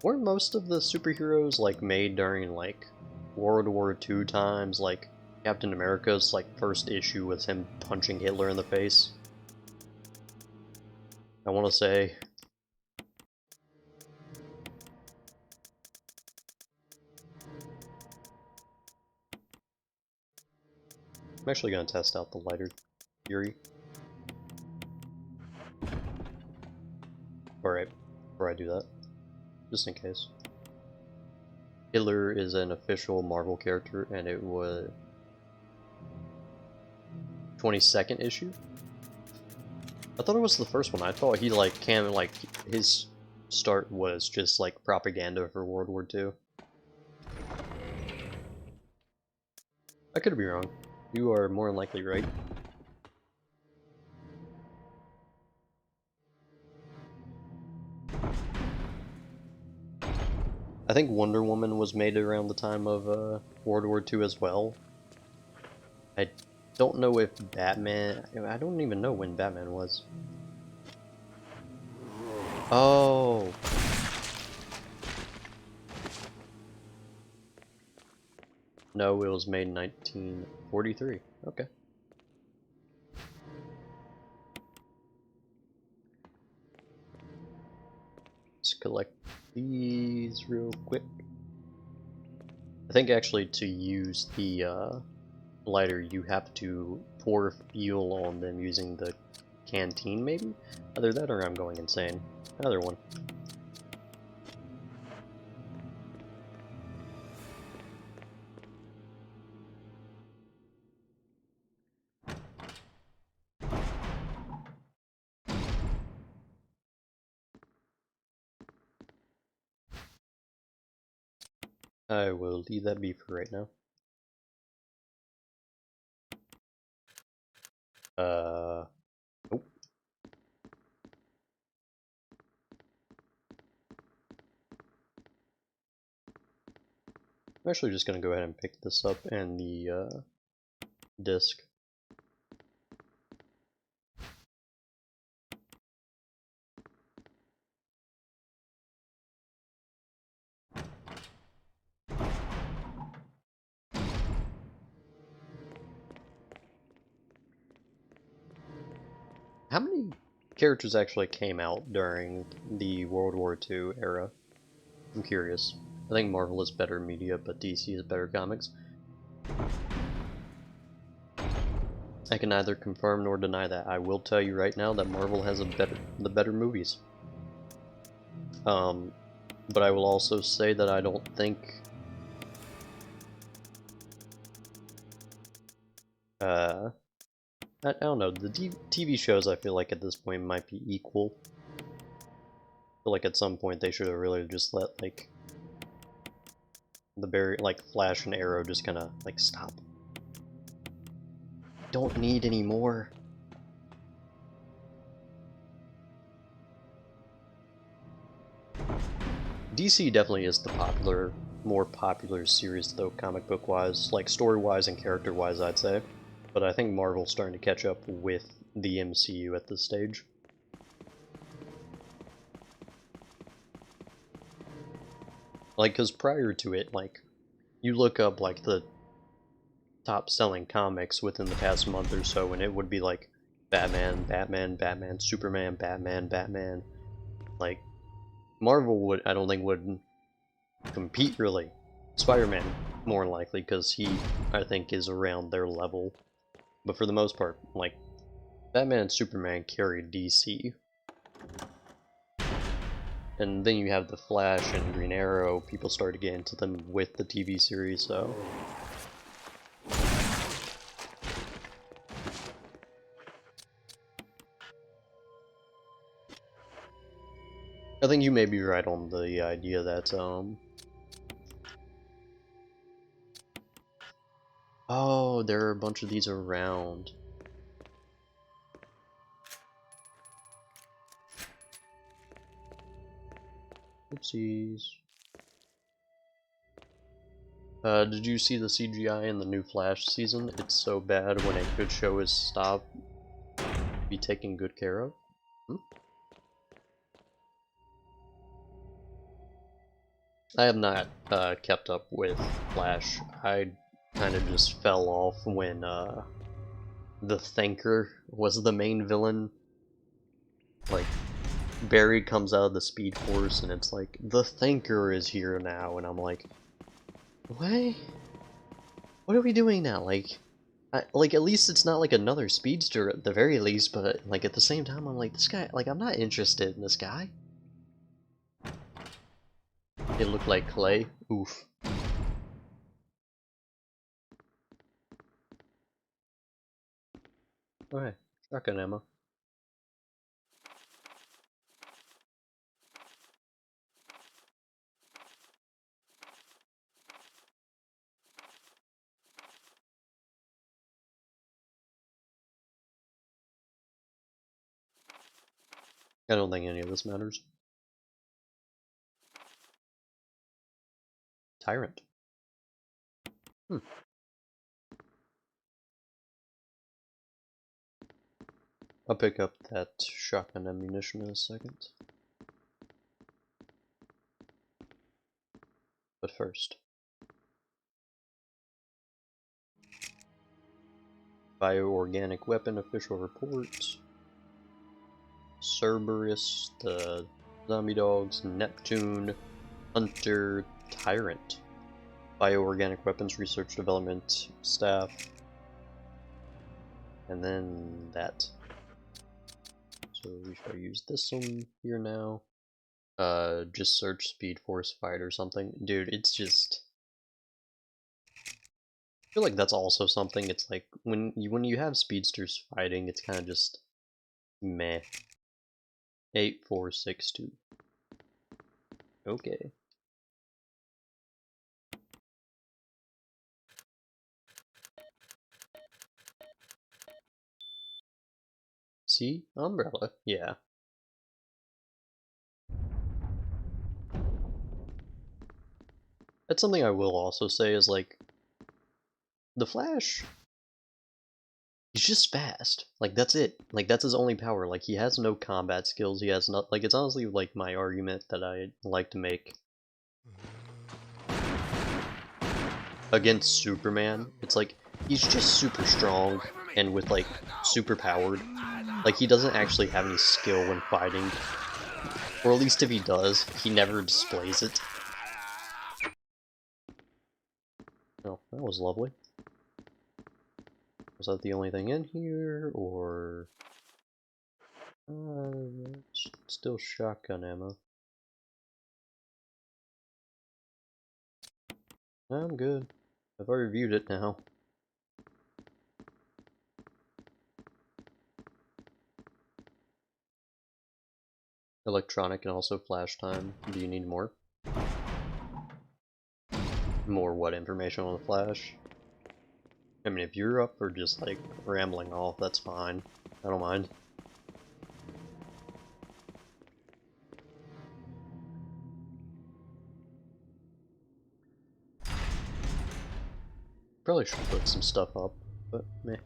Weren't most of the superheroes, like, made during, like, World War II times? Like, Captain America's, like, first issue was him punching Hitler in the face. I want to say... I'm actually going to test out the lighter theory. Alright, before I do that. Just in case. Hitler is an official Marvel character, and it was... 22nd issue? I thought it was the first one. I thought he, like, his start was just, like, propaganda for World War II. I could be wrong. You are more than likely right. I think Wonder Woman was made around the time of World War II as well. I don't know if Batman... I don't even know when Batman was. Oh! No, it was made in 1943. Okay. Let's collect these real quick. think actually to use the lighter, you have to pour fuel on them using the canteen, maybe? Either that or I'm going insane. Another one. I will leave that be for right now. Nope. I'm actually just gonna go ahead and pick this up and the disc. How many characters actually came out during the World War II era? I'm curious. I think Marvel is better media, but DC is better comics. I can neither confirm nor deny that. I will tell you right now that Marvel has the better movies. But I will also say that I don't think I don't know, the TV shows I feel like at this point might be equal. I feel like at some point they should have really just let like like Flash and Arrow just kinda like stop. Don't need any more. DC definitely is the more popular series though, comic book wise, like story wise and character wise I'd say. But I think Marvel's starting to catch up with the MCU at this stage. Like, cause prior to it, like, you look up like the top selling comics within the past month or so and it would be like Batman, Batman, Batman, Superman, Batman, Batman. Like, Marvel I don't think would compete really. Spider-Man, more likely, because he, I think, is around their level. But for the most part, like, Batman and Superman carried DC. And then you have the Flash and Green Arrow, people started to get into them with the TV series, so... I think you may be right on the idea that, oh, there are a bunch of these around. Oopsies. Did you see the CGI in the new Flash season? It's so bad when a good show is stopped. Be taken good care of. Hmm? I have not kept up with Flash. I kind of just fell off when the Thinker was the main villain. Like, Barry comes out of the Speed Force and it's like, the Thinker is here now, and I'm like, what? What are we doing now? Like, like, at least it's not like another speedster at the very least, but like at the same time I'm like, this guy, like, I'm not interested in this guy. It looked like clay. Oof. Alright, shotgun ammo. I don't think any of this matters. Tyrant. Hmm. I'll pick up that shotgun ammunition in a second. But first. Bioorganic weapon official report. Cerberus, the zombie dogs, Neptune, Hunter, Tyrant. bioorganic weapons research development staff. And then that. So we shall use this one here now. Just search Speed Force Fight or something. Dude, it's just... I feel like that's also something, it's like, when you have speedsters fighting, it's kind of just... meh. 8462. Okay. See? Umbrella. Yeah. That's something I will also say is, like, the Flash, he's just fast. Like, that's it. Like, that's his only power. Like, he has no combat skills. He has not, like, it's honestly, like, my argument that I like to make against Superman. It's like, he's just super strong and with, like, super powered. Like, he doesn't actually have any skill when fighting. Or at least if he does, he never displays it. Oh, that was lovely. Was that the only thing in here, or... still shotgun ammo. I'm good. I've already reviewed it now. Electronic and also flash time. Do you need more? More what information on the flash? I mean, if you're up for just like rambling off, that's fine. I don't mind. Probably should put some stuff up, but meh.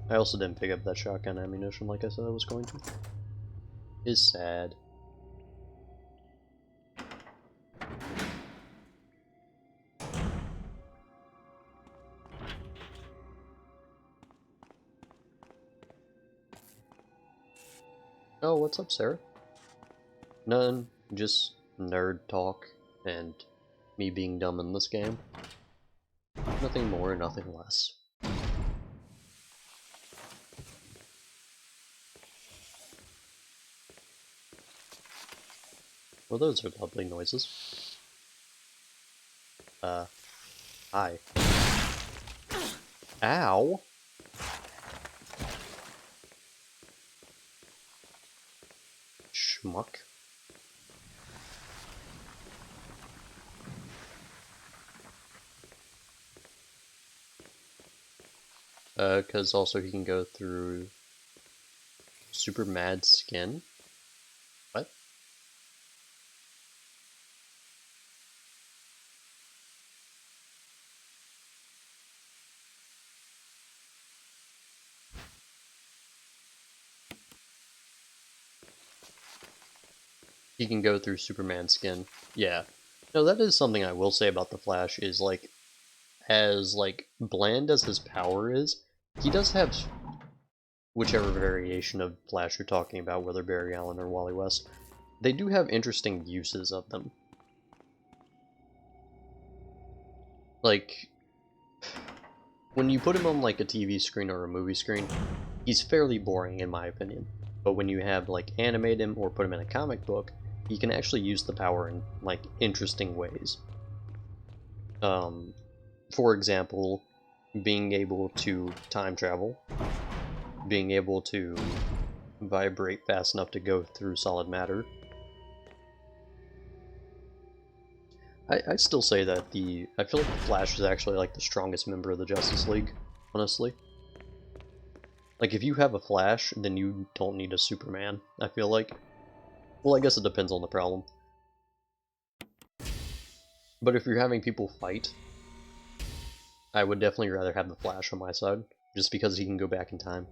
I also didn't pick up that shotgun ammunition like I said I was going to. Is sad. Oh, what's up, Sarah? None, just nerd talk and me being dumb in this game. Nothing more, nothing less. Well, those are lovely noises. Hi. Ow! Schmuck. Cause also he can go through super mad skin. What? He can go through Superman skin. Yeah. No, that is something I will say about the Flash is like, as like bland as his power is, he does have whichever variation of Flash you're talking about, whether Barry Allen or Wally West, they do have interesting uses of them. Like, when you put him on like a TV screen or a movie screen, he's fairly boring in my opinion. But when you have like animate him or put him in a comic book, he can actually use the power in like interesting ways. For example, being able to time travel, being able to vibrate fast enough to go through solid matter. I still say that I feel like the Flash is actually like the strongest member of the Justice League, honestly. Like if you have a Flash, then you don't need a Superman, I feel like. Well, I guess it depends on the problem. But if you're having people fight, I would definitely rather have the Flash on my side, just because he can go back in time.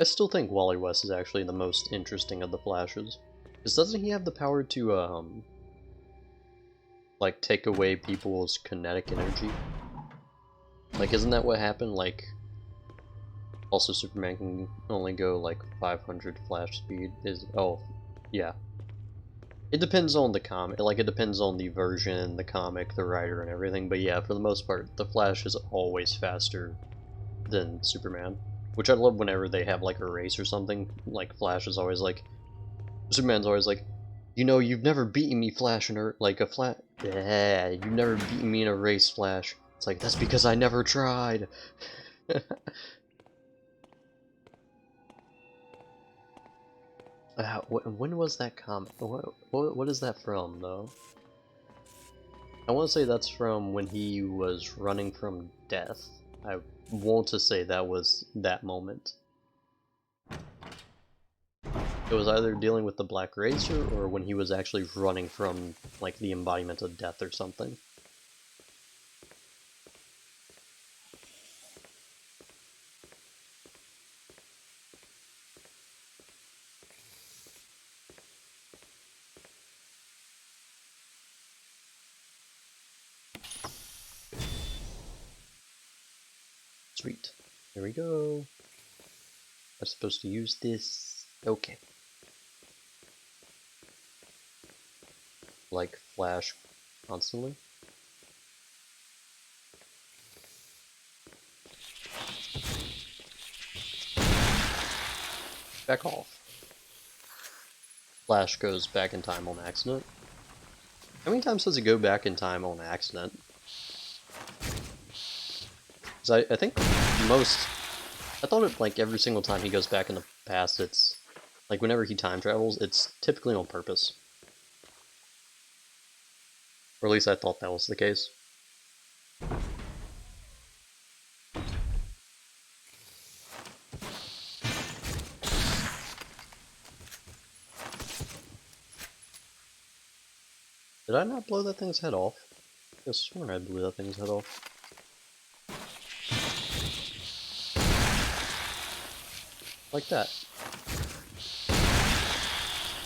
I still think Wally West is actually the most interesting of the Flashes. Because doesn't he have the power to, like, take away people's kinetic energy? Like, isn't that what happened? Like, also Superman can only go, like, 500 Flash speed. Oh, yeah. It depends on the comic, like, it depends on the version, the comic, the writer, and everything, but yeah, for the most part, the Flash is always faster than Superman. Which I love whenever they have, like, a race or something, like, Flash is always like, Superman's always like, you know, you've never beaten me, Flash, in a, like, yeah, you've never beaten me in a race, Flash. It's like, that's because I never tried! When was that comic? What is that from, though? I want to say that's from when he was running from death. I want to say that was that moment. It was either dealing with the Black Racer or when he was actually running from, like, the embodiment of death or something. Sweet. There we go. I'm supposed to use this. Okay. Like Flash constantly. Back off. Flash goes back in time on accident. How many times does it go back in time on accident? Because I think I thought it, like, every single time he goes back in the past, it's, like, whenever he time travels, it's typically on purpose. Or at least I thought that was the case. Did I not blow that thing's head off? I could have sworn I blew that thing's head off. Like that.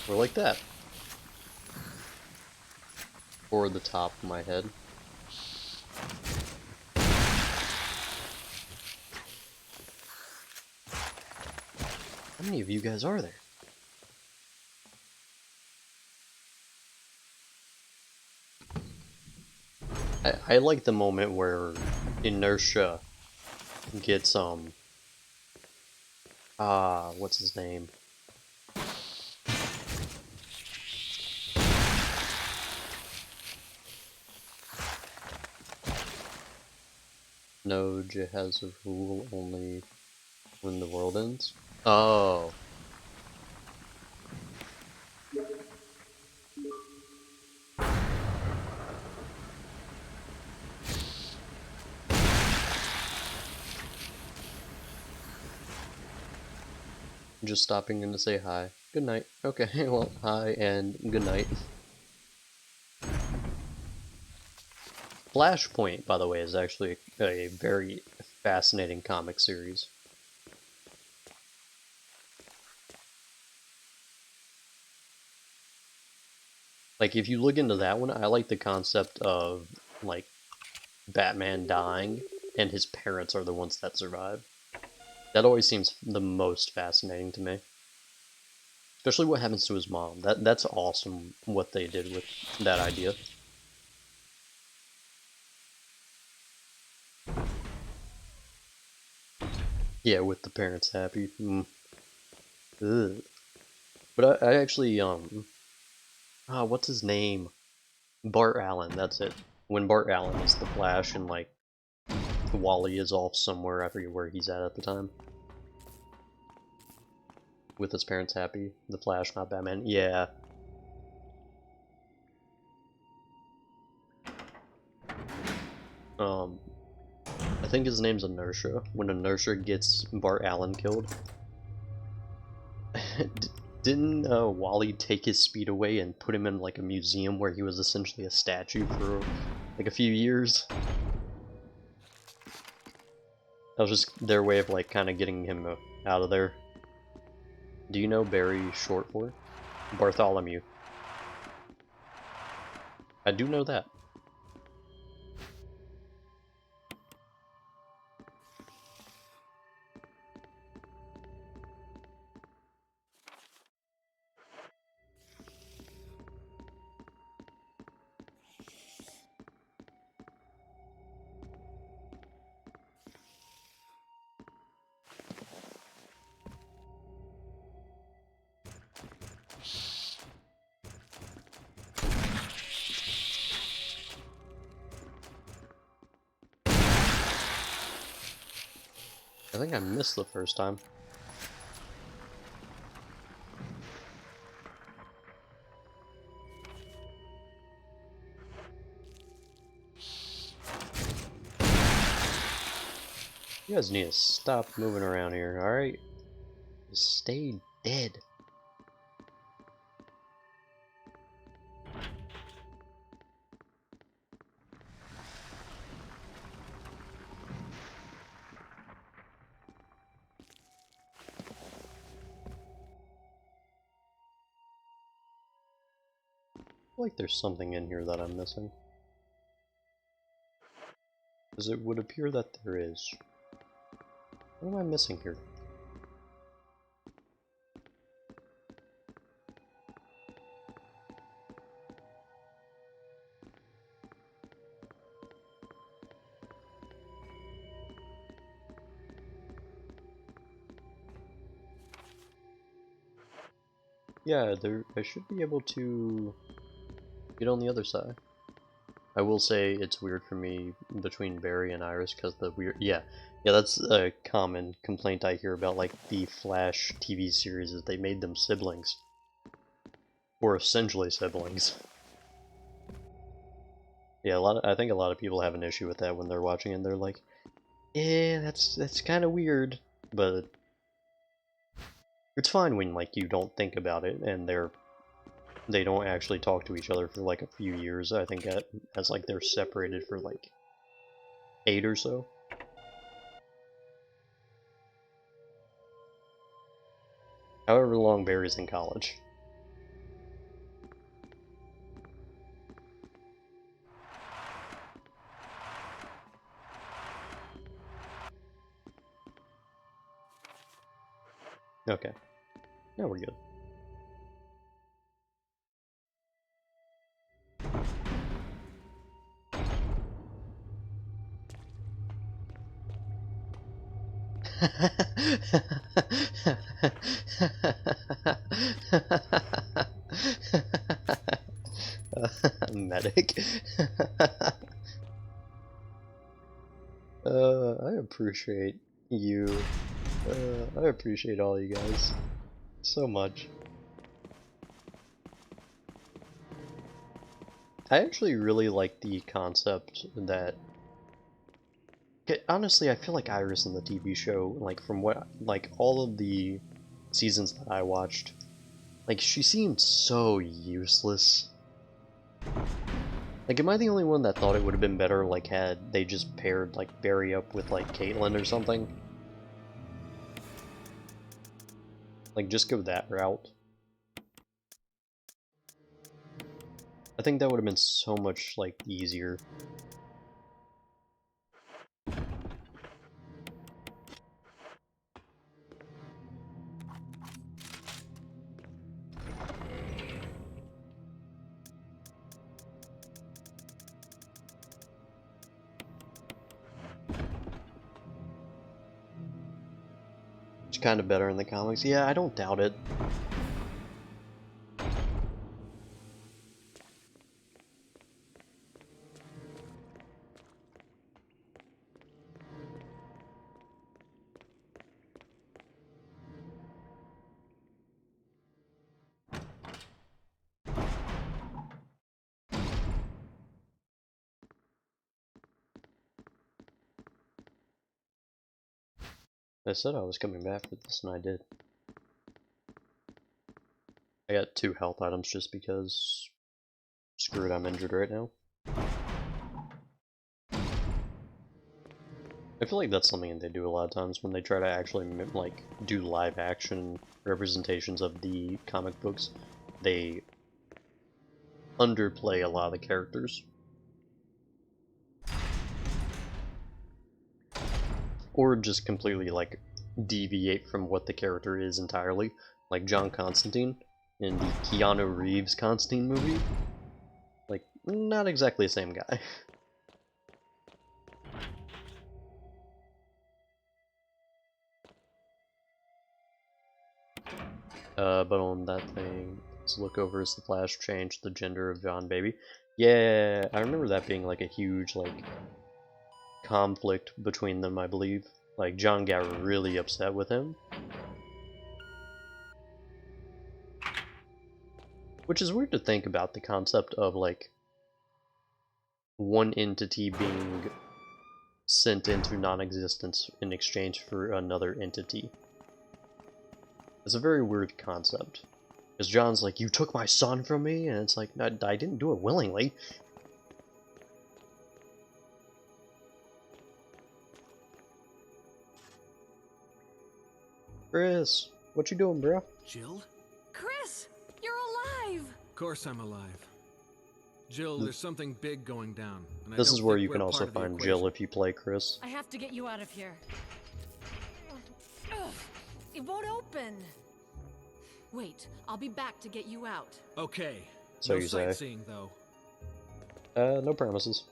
Or like that. Or the top of my head. How many of you guys are there? I like the moment where Inertia gets, what's his name? No, J has a rule only when the world ends. Oh. Just stopping in to say hi. Good night. Okay, well, hi and good night. Flashpoint, by the way, is actually a very fascinating comic series. Like, if you look into that one, I like the concept of, like, Batman dying and his parents are the ones that survive. That always seems the most fascinating to me. Especially what happens to his mom. That's awesome what they did with that idea. Yeah, with the parents happy. Ugh. But I actually, what's his name? Bart Allen, that's it. When Bart Allen is the Flash and, like, Wally is off somewhere, I forget where he's at the time. With his parents happy. The Flash, not Batman. Yeah. I think his name's Inertia. When Inertia gets Bart Allen killed. Didn't Wally take his speed away and put him in, like, a museum where he was essentially a statue for, like, a few years? That was just their way of, like, kind of getting him out of there. Do you know Barry short for? Bartholomew. I do know that. I think I missed the first time. You guys need to stop moving around here, alright? Just stay dead. I feel like there's something in here that I'm missing. Because it would appear that there is. What am I missing here? Yeah, I should be able to get on the other side. I will say it's weird for me between Barry and Iris because the weird. Yeah, that's a common complaint I hear about like the Flash TV series is they made them siblings. Or essentially siblings. Yeah, I think a lot of people have an issue with that when they're watching it and they're like, yeah, that's kind of weird, but it's fine when like you don't think about it and they don't actually talk to each other for like a few years. I think as like they're separated for like 8 or so. However long Barry's in college. Okay. Now we're good. Medic. I appreciate you. I appreciate all you guys so much. I actually really like the concept that honestly, I feel like Iris in the TV show, like from what, like all of the seasons that I watched, like she seemed so useless. Like, am I the only one that thought it would have been better, like, had they just paired, like, Barry up with, like, Caitlyn or something? Like, just go that route. I think that would have been so much, like, easier. It's kind of better in the comics. Yeah, I don't doubt it. I said I was coming back for this, and I did. I got 2 health items just because... Screw it, I'm injured right now. I feel like that's something they do a lot of times when they try to actually like do live action representations of the comic books. They underplay a lot of the characters. Or just completely like deviate from what the character is entirely. Like John Constantine in the Keanu Reeves Constantine movie. Like, not exactly the same guy. But on that thing, let's look over as the Flash changed the gender of John Baby. Yeah, I remember that being like a huge like conflict between them, I believe. Like John got really upset with him. Which is weird to think about the concept of like one entity being sent into non-existence in exchange for another entity. It's a very weird concept. Because John's like, you took my son from me? And it's like, I didn't do it willingly. Chris, what you doing, bro? Jill? Chris, you're alive. Of course I'm alive. Jill, there's something big going down. And This I is don't where think you we're can part also of the find equation. Jill if you play Chris. I have to get you out of here. Ugh, it won't open. Wait, I'll be back to get you out. Okay. So no you say. sightseeing, though. No promises.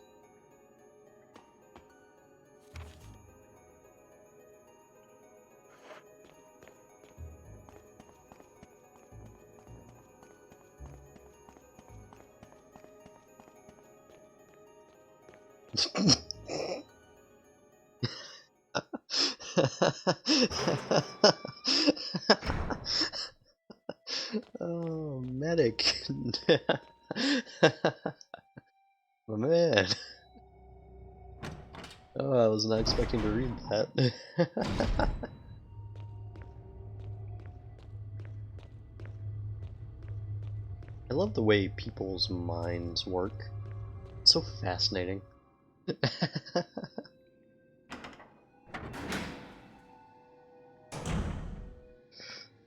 Oh, medic. Oh, man. Oh, I was not expecting to read that. I love the way people's minds work. It's so fascinating.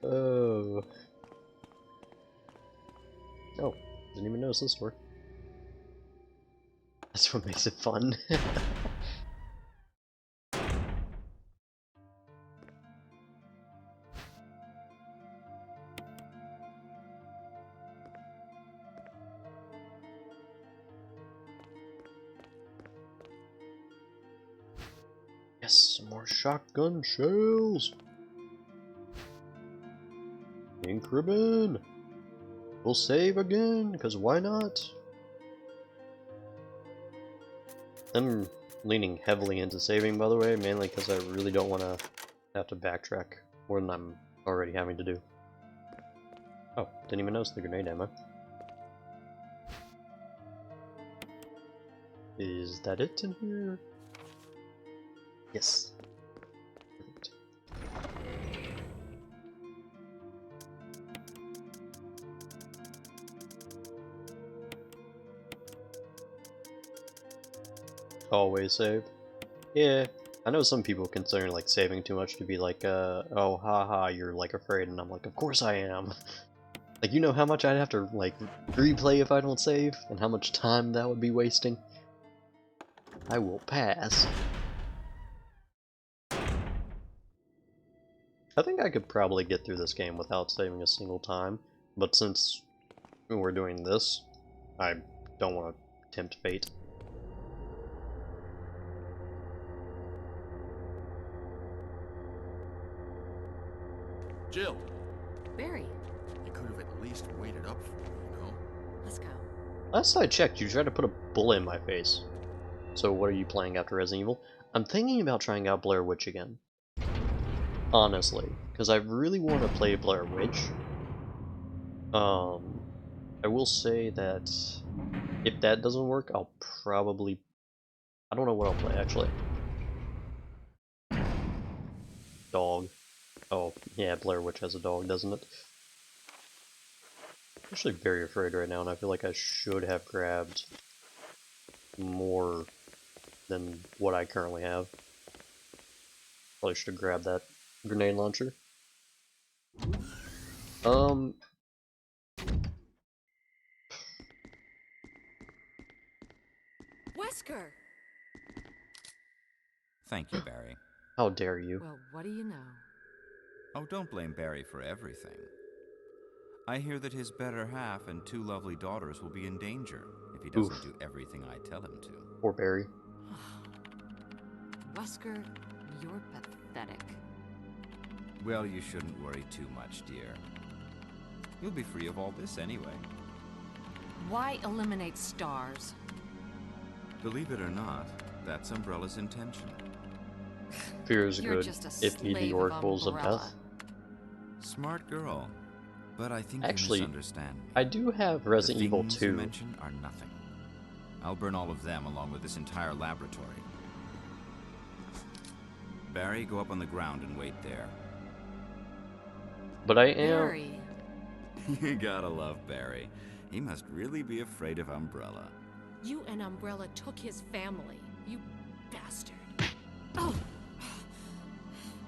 Oh. Oh, didn't even notice this door. That's what makes it fun. Yes, some more shotgun shells. Ink ribbon. We'll save again, because why not? I'm leaning heavily into saving, by the way, mainly because I really don't want to have to backtrack more than I'm already having to do. Oh, didn't even notice the grenade ammo. Is that it in here? Yes. Perfect. Always save. Yeah, I know some people consider like saving too much to be like, oh haha, you're like afraid, and I'm like, of course I am. Like, you know how much I'd have to like replay if I don't save, and how much time that would be wasting? I will pass. I think I could probably get through this game without saving a single time, but since we're doing this, I don't want to tempt fate. Jill, Barry, you could have at least waited up for me, you know? let's go. Last I checked, you tried to put a bullet in my face. So what are you playing after Resident Evil? I'm thinking about trying out Blair Witch again. Honestly, because I really want to play Blair Witch. I will say that if that doesn't work, I'll probably... I don't know what I'll play, actually. Dog. Oh, yeah, Blair Witch has a dog, doesn't it? I'm actually very afraid right now, and I feel like I should have grabbed more than what I currently have. probably should have grabbed that grenade launcher. Wesker! Thank you, Barry. How dare you? Well, what do you know? Oh, don't blame Barry for everything. I hear that his better half and 2 lovely daughters will be in danger if he doesn't Oof. do everything I tell him to. Poor Barry. Wesker, you're pathetic. Well, you shouldn't worry too much, dear. You'll be free of all this anyway. Why eliminate stars? Believe it or not, that's Umbrella's intention. Fear is You're good. just a If be the slave of oracles of Umbrella. death. Smart girl. But I think Actually, you misunderstand me. I do have Resident Evil The things you 2. mention are nothing. I'll burn all of them along with this entire laboratory. Barry, go up on the ground and wait there. But I am. Barry. You gotta love Barry. He must really be afraid of Umbrella. You and Umbrella took his family. You bastard. Oh!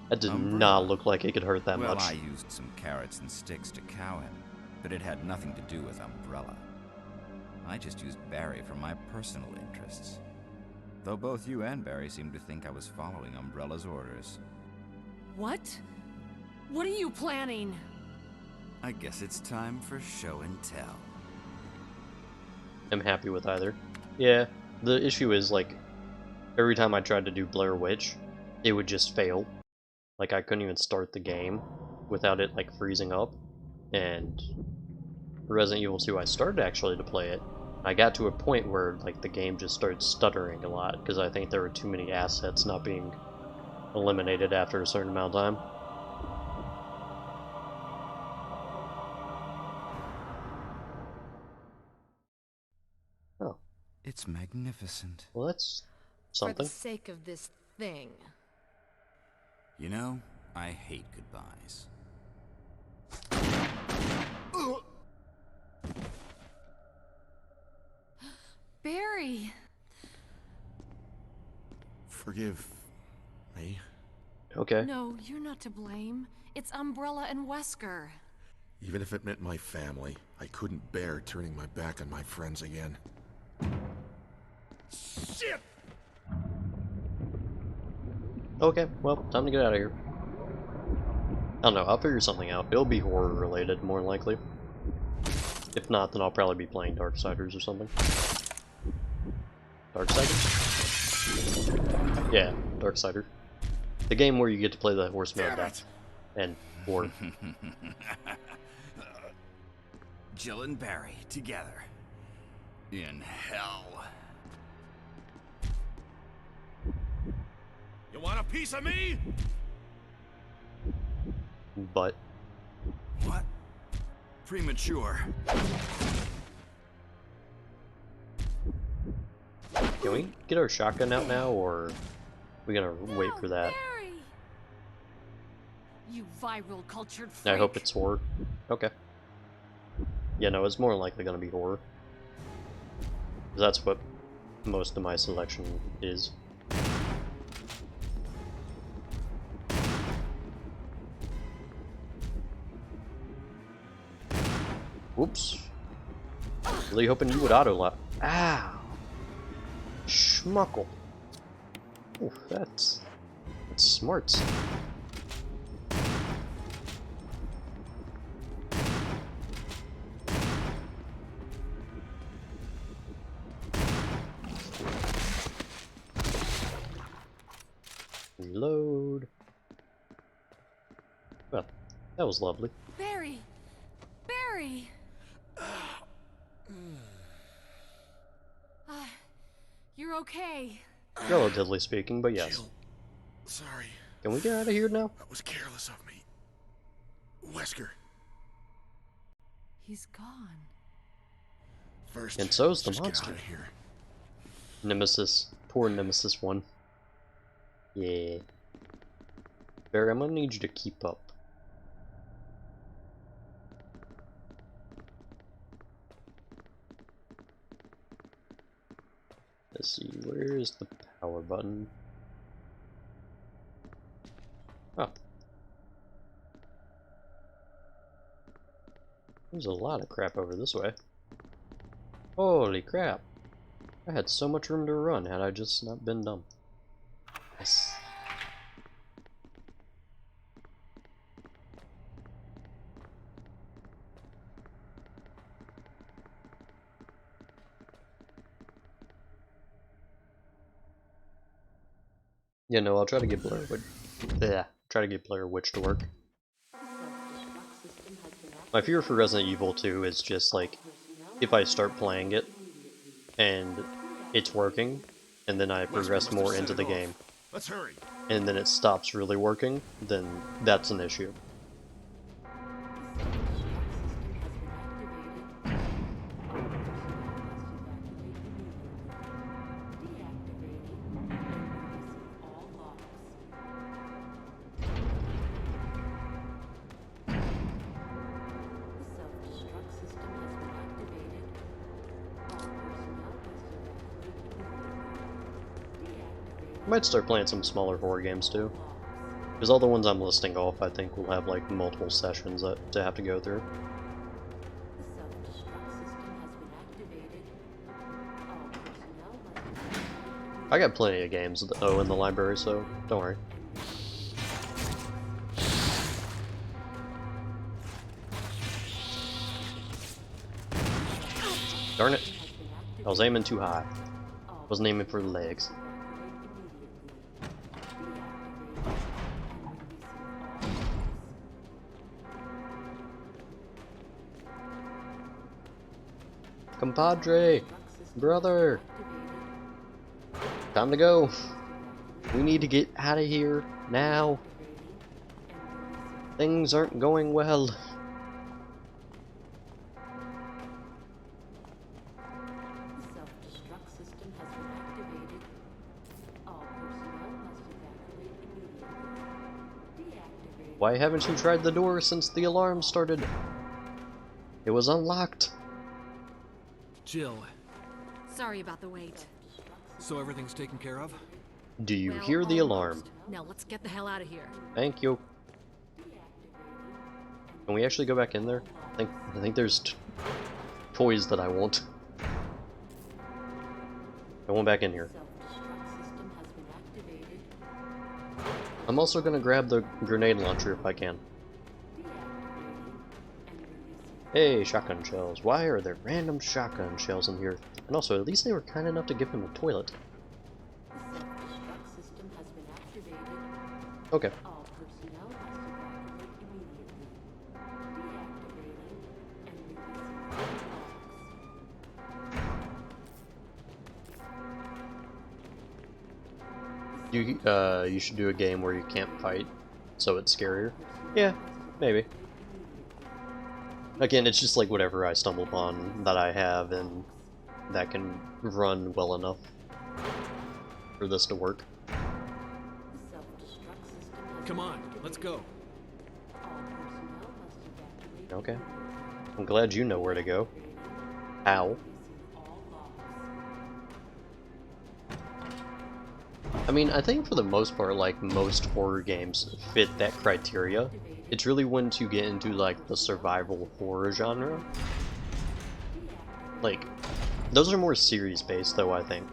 That did Umbrella. not look like it could hurt that Well, much. I used some carrots and sticks to cow him, but it had nothing to do with Umbrella. I just used Barry for my personal interests. Though both you and Barry seem to think I was following Umbrella's orders. What? What are you planning? I guess it's time for show and tell. I'm happy with either. Yeah, the issue is, like, every time I tried to do Blair Witch, it would just fail. Like, I couldn't even start the game without it, like, freezing up. And Resident Evil 2, I started actually to play it. I got to a point where, like, the game just started stuttering a lot, because I think there were too many assets not being eliminated after a certain amount of time. Oh, It's magnificent. well, that's For something. the sake of this thing. You know, I hate goodbyes. Barry! Forgive me. Okay. No, you're not to blame. It's Umbrella and Wesker. Even if it meant my family, I couldn't bear turning my back on my friends again. Shit! Okay, well, time to get out of here. I don't know, I'll figure something out. It'll be horror related, more likely. If not, then I'll probably be playing Darksiders or something. Darksiders? Yeah, Darksider. The game where you get to play the Horseman of Death. And Horde. Jill and Barry together. In hell. You want a piece of me? But What? Premature. can we get our shotgun out now, or are we gonna wait for that? Barry! You viral cultured freak. I hope it's horror. Okay. Yeah, no, it's more likely gonna be horror. 'Cause that's what most of my selection is. Whoops. Really hoping you would auto-lock. Ow! Schmuckle. Ooh, that's smart. Reload. Well, that was lovely. Barry! Barry! You're okay. Relatively speaking, but yes. Jill, sorry. Can we get out of here now? That was careless of me. Wesker, He's gone. first. And so's the just monster. Get out of here. Nemesis. Poor Nemesis 1. Yeah. Barry, I'm gonna need you to keep up. Let's see, where is the power button? There's a lot of crap over this way. Holy crap. I had so much room to run had I just not been dumb. Nice. Yeah, no, I'll try to get Blair Witch. Yeah, try to get Blair Witch to work. My fear for Resident Evil 2 is just like, if I start playing it and it's working, and then I progress more into the game, Let's hurry. and then it stops really working, then that's an issue. I might start playing some smaller horror games too. Because all the ones I'm listing off I think will have like multiple sessions to have to go through. I got plenty of games in the library, so don't worry. Darn it. I was aiming too high. Wasn't aiming for the legs. Compadre! Brother! Time to go! We need to get out of here now! Things aren't going well. Why haven't you tried the door since the alarm started? It was unlocked. Jill, Sorry about the wait. so everything's taken care of? Do you Well, hear the alarm? almost. Now let's get the hell out of here. Thank you. Can we actually go back in there? I think there's toys that I want. I want back in here. I'm also gonna grab the grenade launcher if I can. Hey, shotgun shells. Why are there random shotgun shells in here? And also, at least they were kind enough to give him a toilet. Okay. You should do a game where you can't fight, so it's scarier. Yeah, maybe. Again, it's just like whatever I stumble upon that I have and that can run well enough for this to work. Come on, let's go. Okay. I'm glad you know where to go. Ow. I mean, I think for the most part, like, most horror games fit that criteria. It's really once you get into, like, the survival horror genre. Like, those are more series-based, though, I think.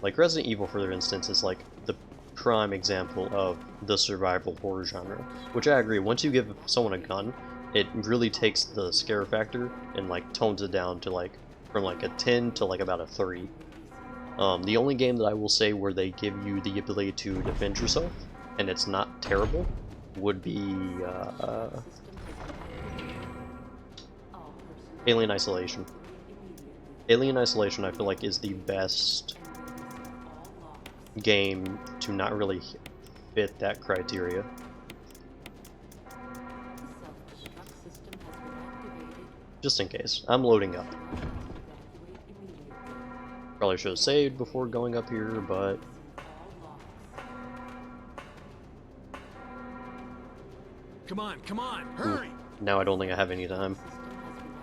Like, Resident Evil, for instance, is, like, the prime example of the survival horror genre. Which I agree, once you give someone a gun, it really takes the scare factor and, like, tones it down to, like, from, like, a 10 to, like, about a 3. The only game that I will say where they give you the ability to defend yourself, and it's not terrible, would be Alien Isolation. Alien Isolation, I feel like, is the best game to not really fit that criteria. Just in case. I'm loading up. Probably should have saved before going up here, but... Come on, hurry! Now I don't think I have any time.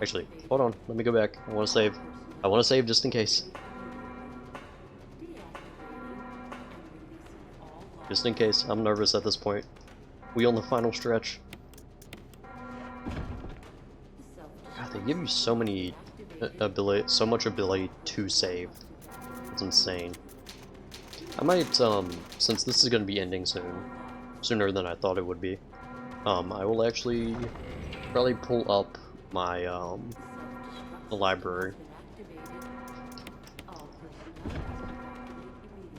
Actually, hold on, let me go back. I want to save. I want to save just in case. Just in case. I'm nervous at this point. We on the final stretch. God, They give you so many so much ability to save. It's insane. I might, since this is going to be ending soon, sooner than I thought it would be, I will actually probably pull up my, the library.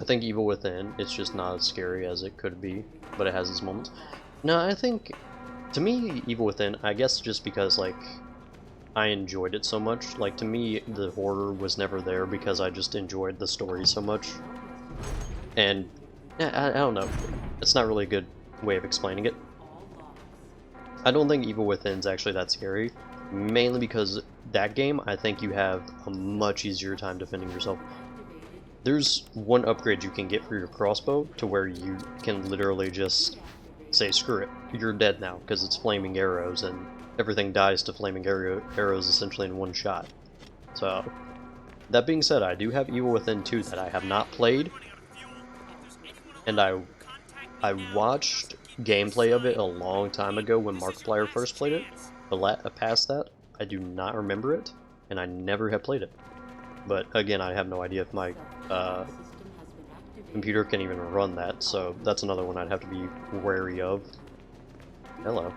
I think Evil Within, it's just not as scary as it could be, but it has its moments. No, I think, to me, Evil Within, I guess just because, like, I enjoyed it so much. Like, to me, the horror was never there because I just enjoyed the story so much. And, I don't know, it's not really a good way of explaining it. I don't think Evil Within's actually that scary, mainly because that game, I think you have a much easier time defending yourself. There's one upgrade you can get for your crossbow to where you can literally just say, screw it, you're dead now, because it's flaming arrows, and everything dies to flaming arrows essentially in one shot. So, that being said, I do have Evil Within 2 that I have not played, and I watched gameplay of it a long time ago when Markiplier first played it, but past that, I do not remember it, and I never have played it. But again, I have no idea if my computer can even run that, so that's another one I'd have to be wary of. Hello.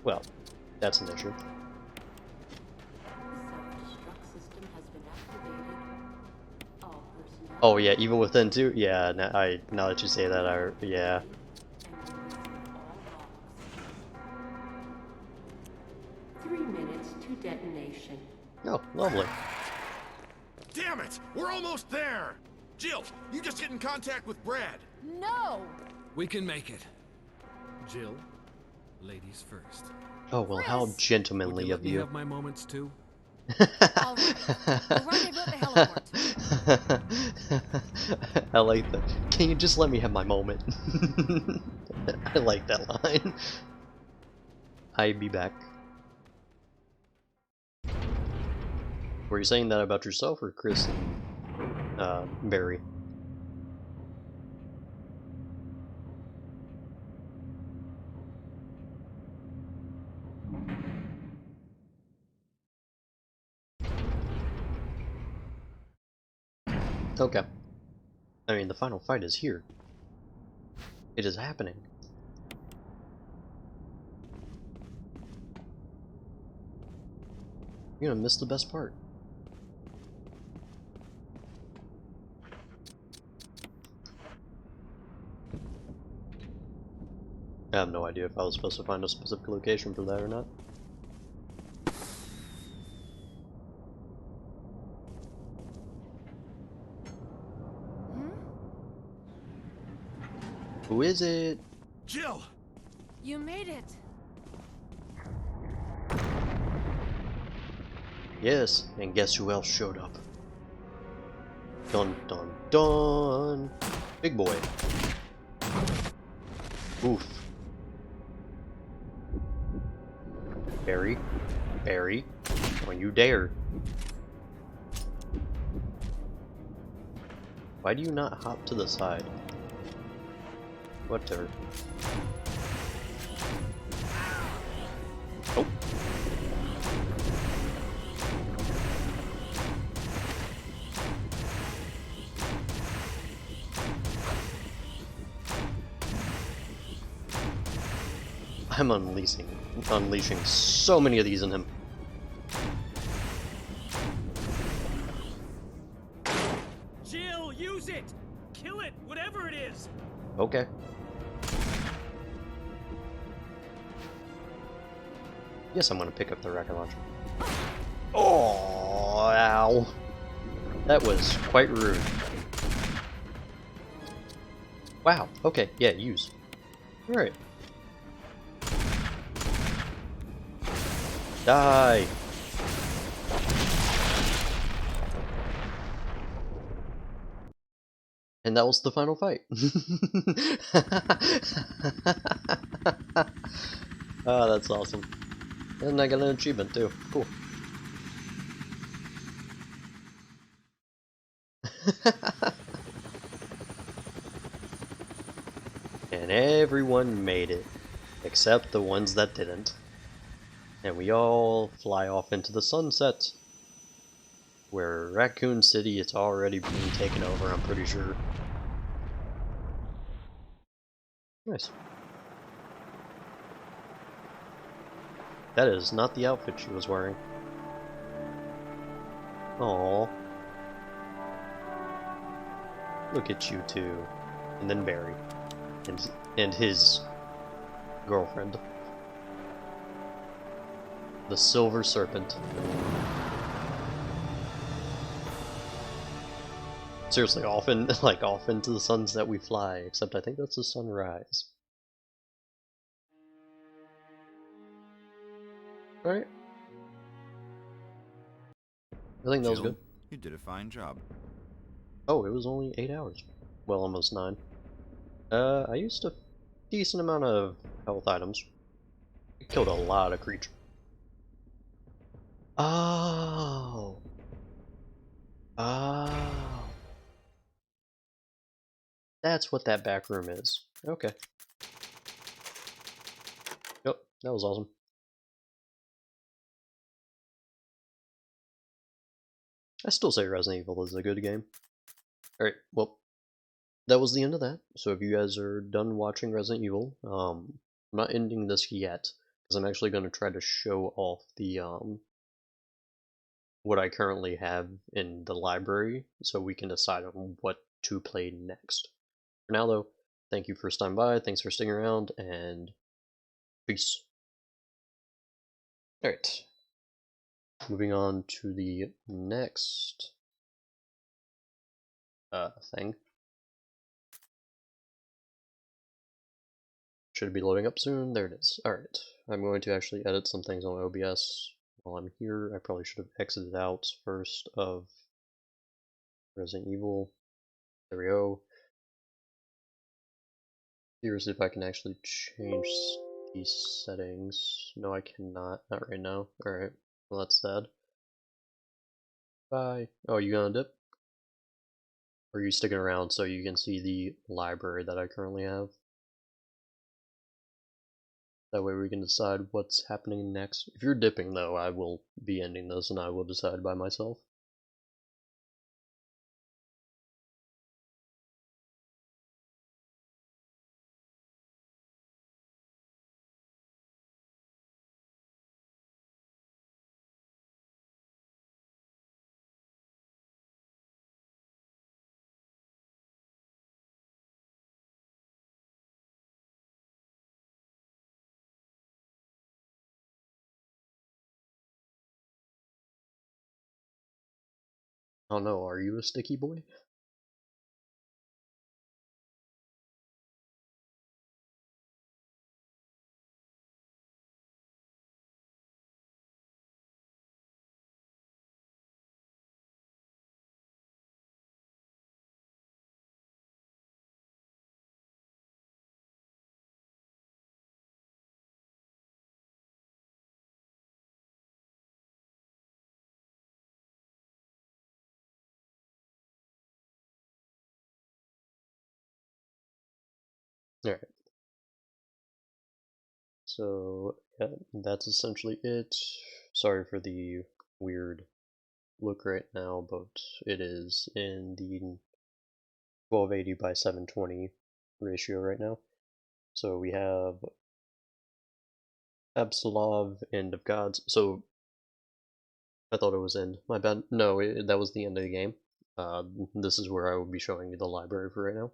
Well, that's an issue. Oh yeah, Evil Within 2? Yeah, now that you say that, yeah. Detonation. Oh, lovely. Damn it! We're almost there! Jill, you just get in contact with Brad. No! We can make it. Jill, ladies first. Oh, well, how Chris! gentlemanly Would you of let me you. have my moments too? All right. We'll rendezvous at the heliport. I like that. Can you just let me have my moment? I like that line. I'll be back. Were you saying that about yourself or Chris and Barry? Okay. I mean, the final fight is here. It is happening. You're gonna miss the best part. I have no idea if I was supposed to find a specific location for that or not. Who is it? Jill! You made it. Yes, and guess who else showed up? Dun dun dun! Big boy. Oof. Barry, don't you dare. Why do you not hop to the side? Whatever. Oh. I'm unleashing so many of these in him. Jill, use it! Kill it, whatever it is! Okay. Yes, I'm gonna pick up the rocket launcher. Oh, ow. That was quite rude. Wow, okay, yeah, use. Alright. Die! And that was the final fight. Oh, that's awesome. And I got an achievement too. Cool. And everyone made it. except the ones that didn't. And we all fly off into the sunset, where Raccoon City is already being taken over, I'm pretty sure. Nice. That is not the outfit she was wearing. Aww. Look at you two. And then Barry. And his girlfriend. The Silver Serpent. Seriously, off into the sunset we fly, except I think that's the sunrise. Alright. I think that was Jill, good. you did a fine job. Oh, it was only 8 hours. Well, almost 9. I used a decent amount of health items. I killed a lot of creatures. Oh! Oh! That's what that back room is. Okay. Yep, that was awesome. I still say Resident Evil is a good game. Alright, well, that was the end of that. So if you guys are done watching Resident Evil, I'm not ending this yet, because I'm actually going to try to show off the, what I currently have in the library, so we can decide on what to play next. For now, though, thank you for stopping by, thanks for sticking around, and peace. Alright. Moving on to the next thing. Should be loading up soon. There it is. Alright. I'm going to actually edit some things on OBS while I'm here. I probably should have exited out first of Resident Evil. There we go. Here's if I can actually change these settings. No, I cannot. Not right now. Alright. Well, that's sad. Bye. Oh, you gonna dip? Or are you sticking around so you can see the library that I currently have? That way we can decide what's happening next. If you're dipping, though, I will be ending this and I will decide by myself. Oh no, are you a sticky boy? Alright. So, yeah, that's essentially it. Sorry for the weird look right now, but it is in the 1280 by 720 ratio right now. So we have Absolov, End of Gods. So I thought it was end. My bad. No, that was the end of the game. This is where I will be showing you the library for right now.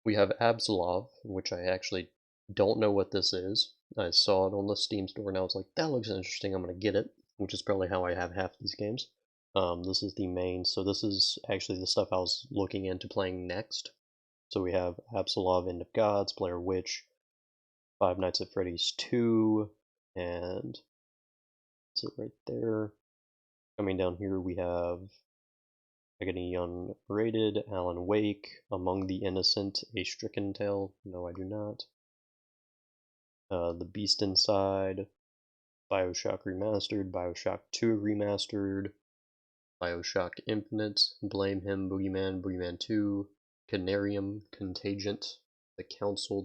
We have Absolov, which I actually don't know what this is. I saw it on the Steam store and I was like, that looks interesting, I'm gonna get it, which is probably how I have half these games. This is the main, so this is actually the stuff I was looking into playing next. So we have Absolov, End of Gods, Blair Witch, Five Nights at Freddy's 2, and that's it right there. Coming down here we have Agony Unrated, Alan Wake, Among the Innocent, A Stricken Tale. No, I do not. The Beast Inside, Bioshock Remastered, Bioshock 2 Remastered, Bioshock Infinite, Blame Him, Boogeyman, Boogeyman 2, Canarium, Contagion, The Council,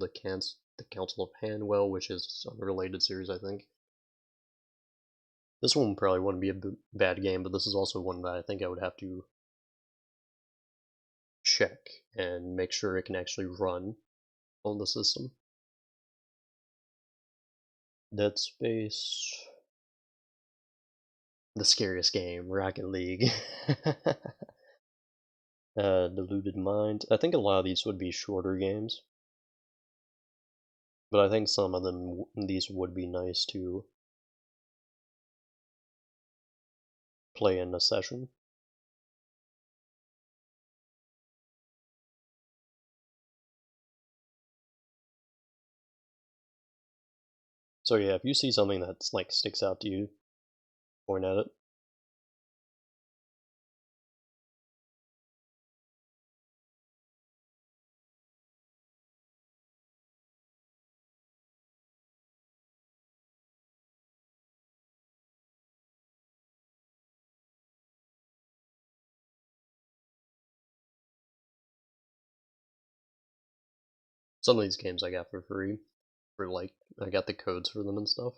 the Council of Hanwell, which is an unrelated series, I think. This one probably wouldn't be a bad game, but this is also one that I think I would have to check and make sure it can actually run on the system. Dead Space. The scariest game, Rocket League. Deluded Mind. I think a lot of these would be shorter games. But I think some of them, these would be nice to play in a session. So yeah, if you see something that's like sticks out to you, point at it. Some of these games I got for free, for like, I got the codes for them and stuff.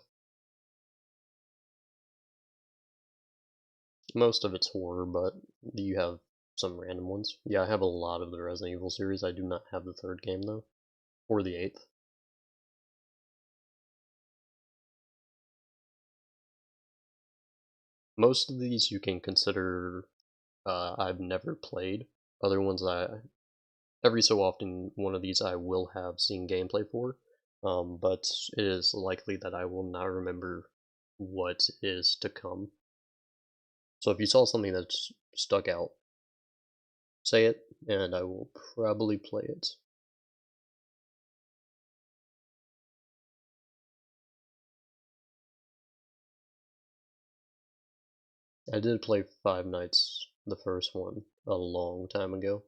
Most of it's horror, but you have some random ones. Yeah, I have a lot of the Resident Evil series. I do not have the third game though, or the 8th. Most of these you can consider I've never played. Other ones every so often one of these I will have seen gameplay for, but it is likely that I will not remember what is to come. So if you saw something that's stuck out, say it, and I will probably play it. I did play Five Nights, the first one, a long time ago.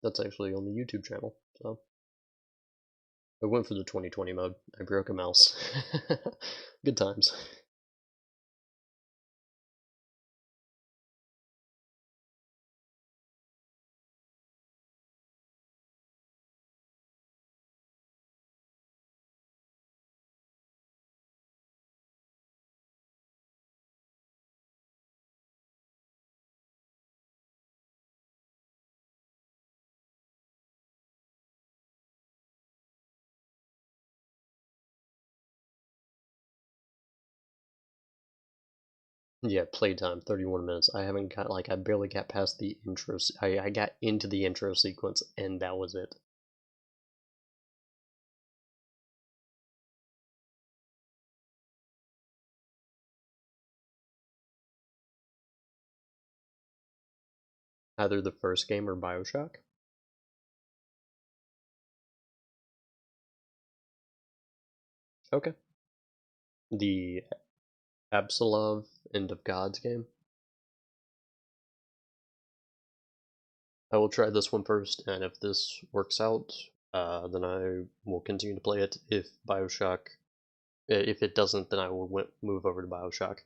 That's actually on the YouTube channel, so. I went for the 2020 mode. I broke a mouse. Good times. Yeah, playtime, 31 minutes. I haven't got, like, I barely got past the intro. I got into the intro sequence, and that was it. Either the first game or Bioshock. Okay. The Absolov End of Gods game. I will try this one first, and if this works out, then I will continue to play it. If Bioshock, if it doesn't, then I will move over to Bioshock.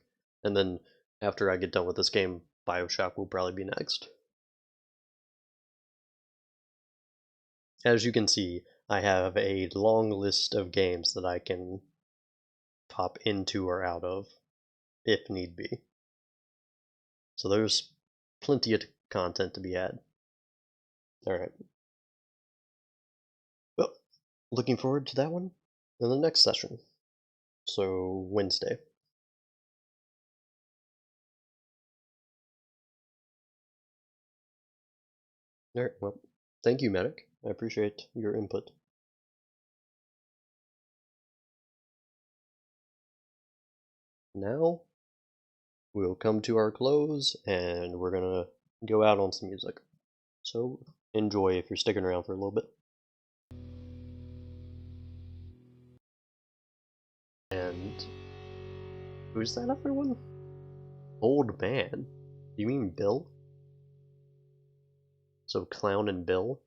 And then after I get done with this game, Bioshock will probably be next. As you can see, I have a long list of games that I can pop into or out of, if need be. So there's plenty of content to be had. Alright. Well, looking forward to that one in the next session. So, Wednesday. Alright, well, thank you, Medic. I appreciate your input. Now, we'll come to our close, and we're gonna go out on some music. So, enjoy if you're sticking around for a little bit. And who's that other one? Old man? You mean Bill? So Clown and Bill?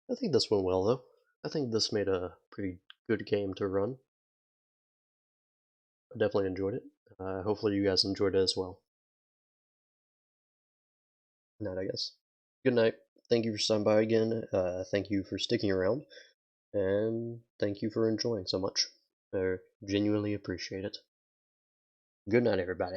I think this went well though. I think this made a pretty good game to run. I definitely enjoyed it. Hopefully you guys enjoyed it as well. Night, I guess. good night. Thank you for stopping by again. Thank you for sticking around, and thank you for enjoying so much. I genuinely appreciate it. Good night, everybody.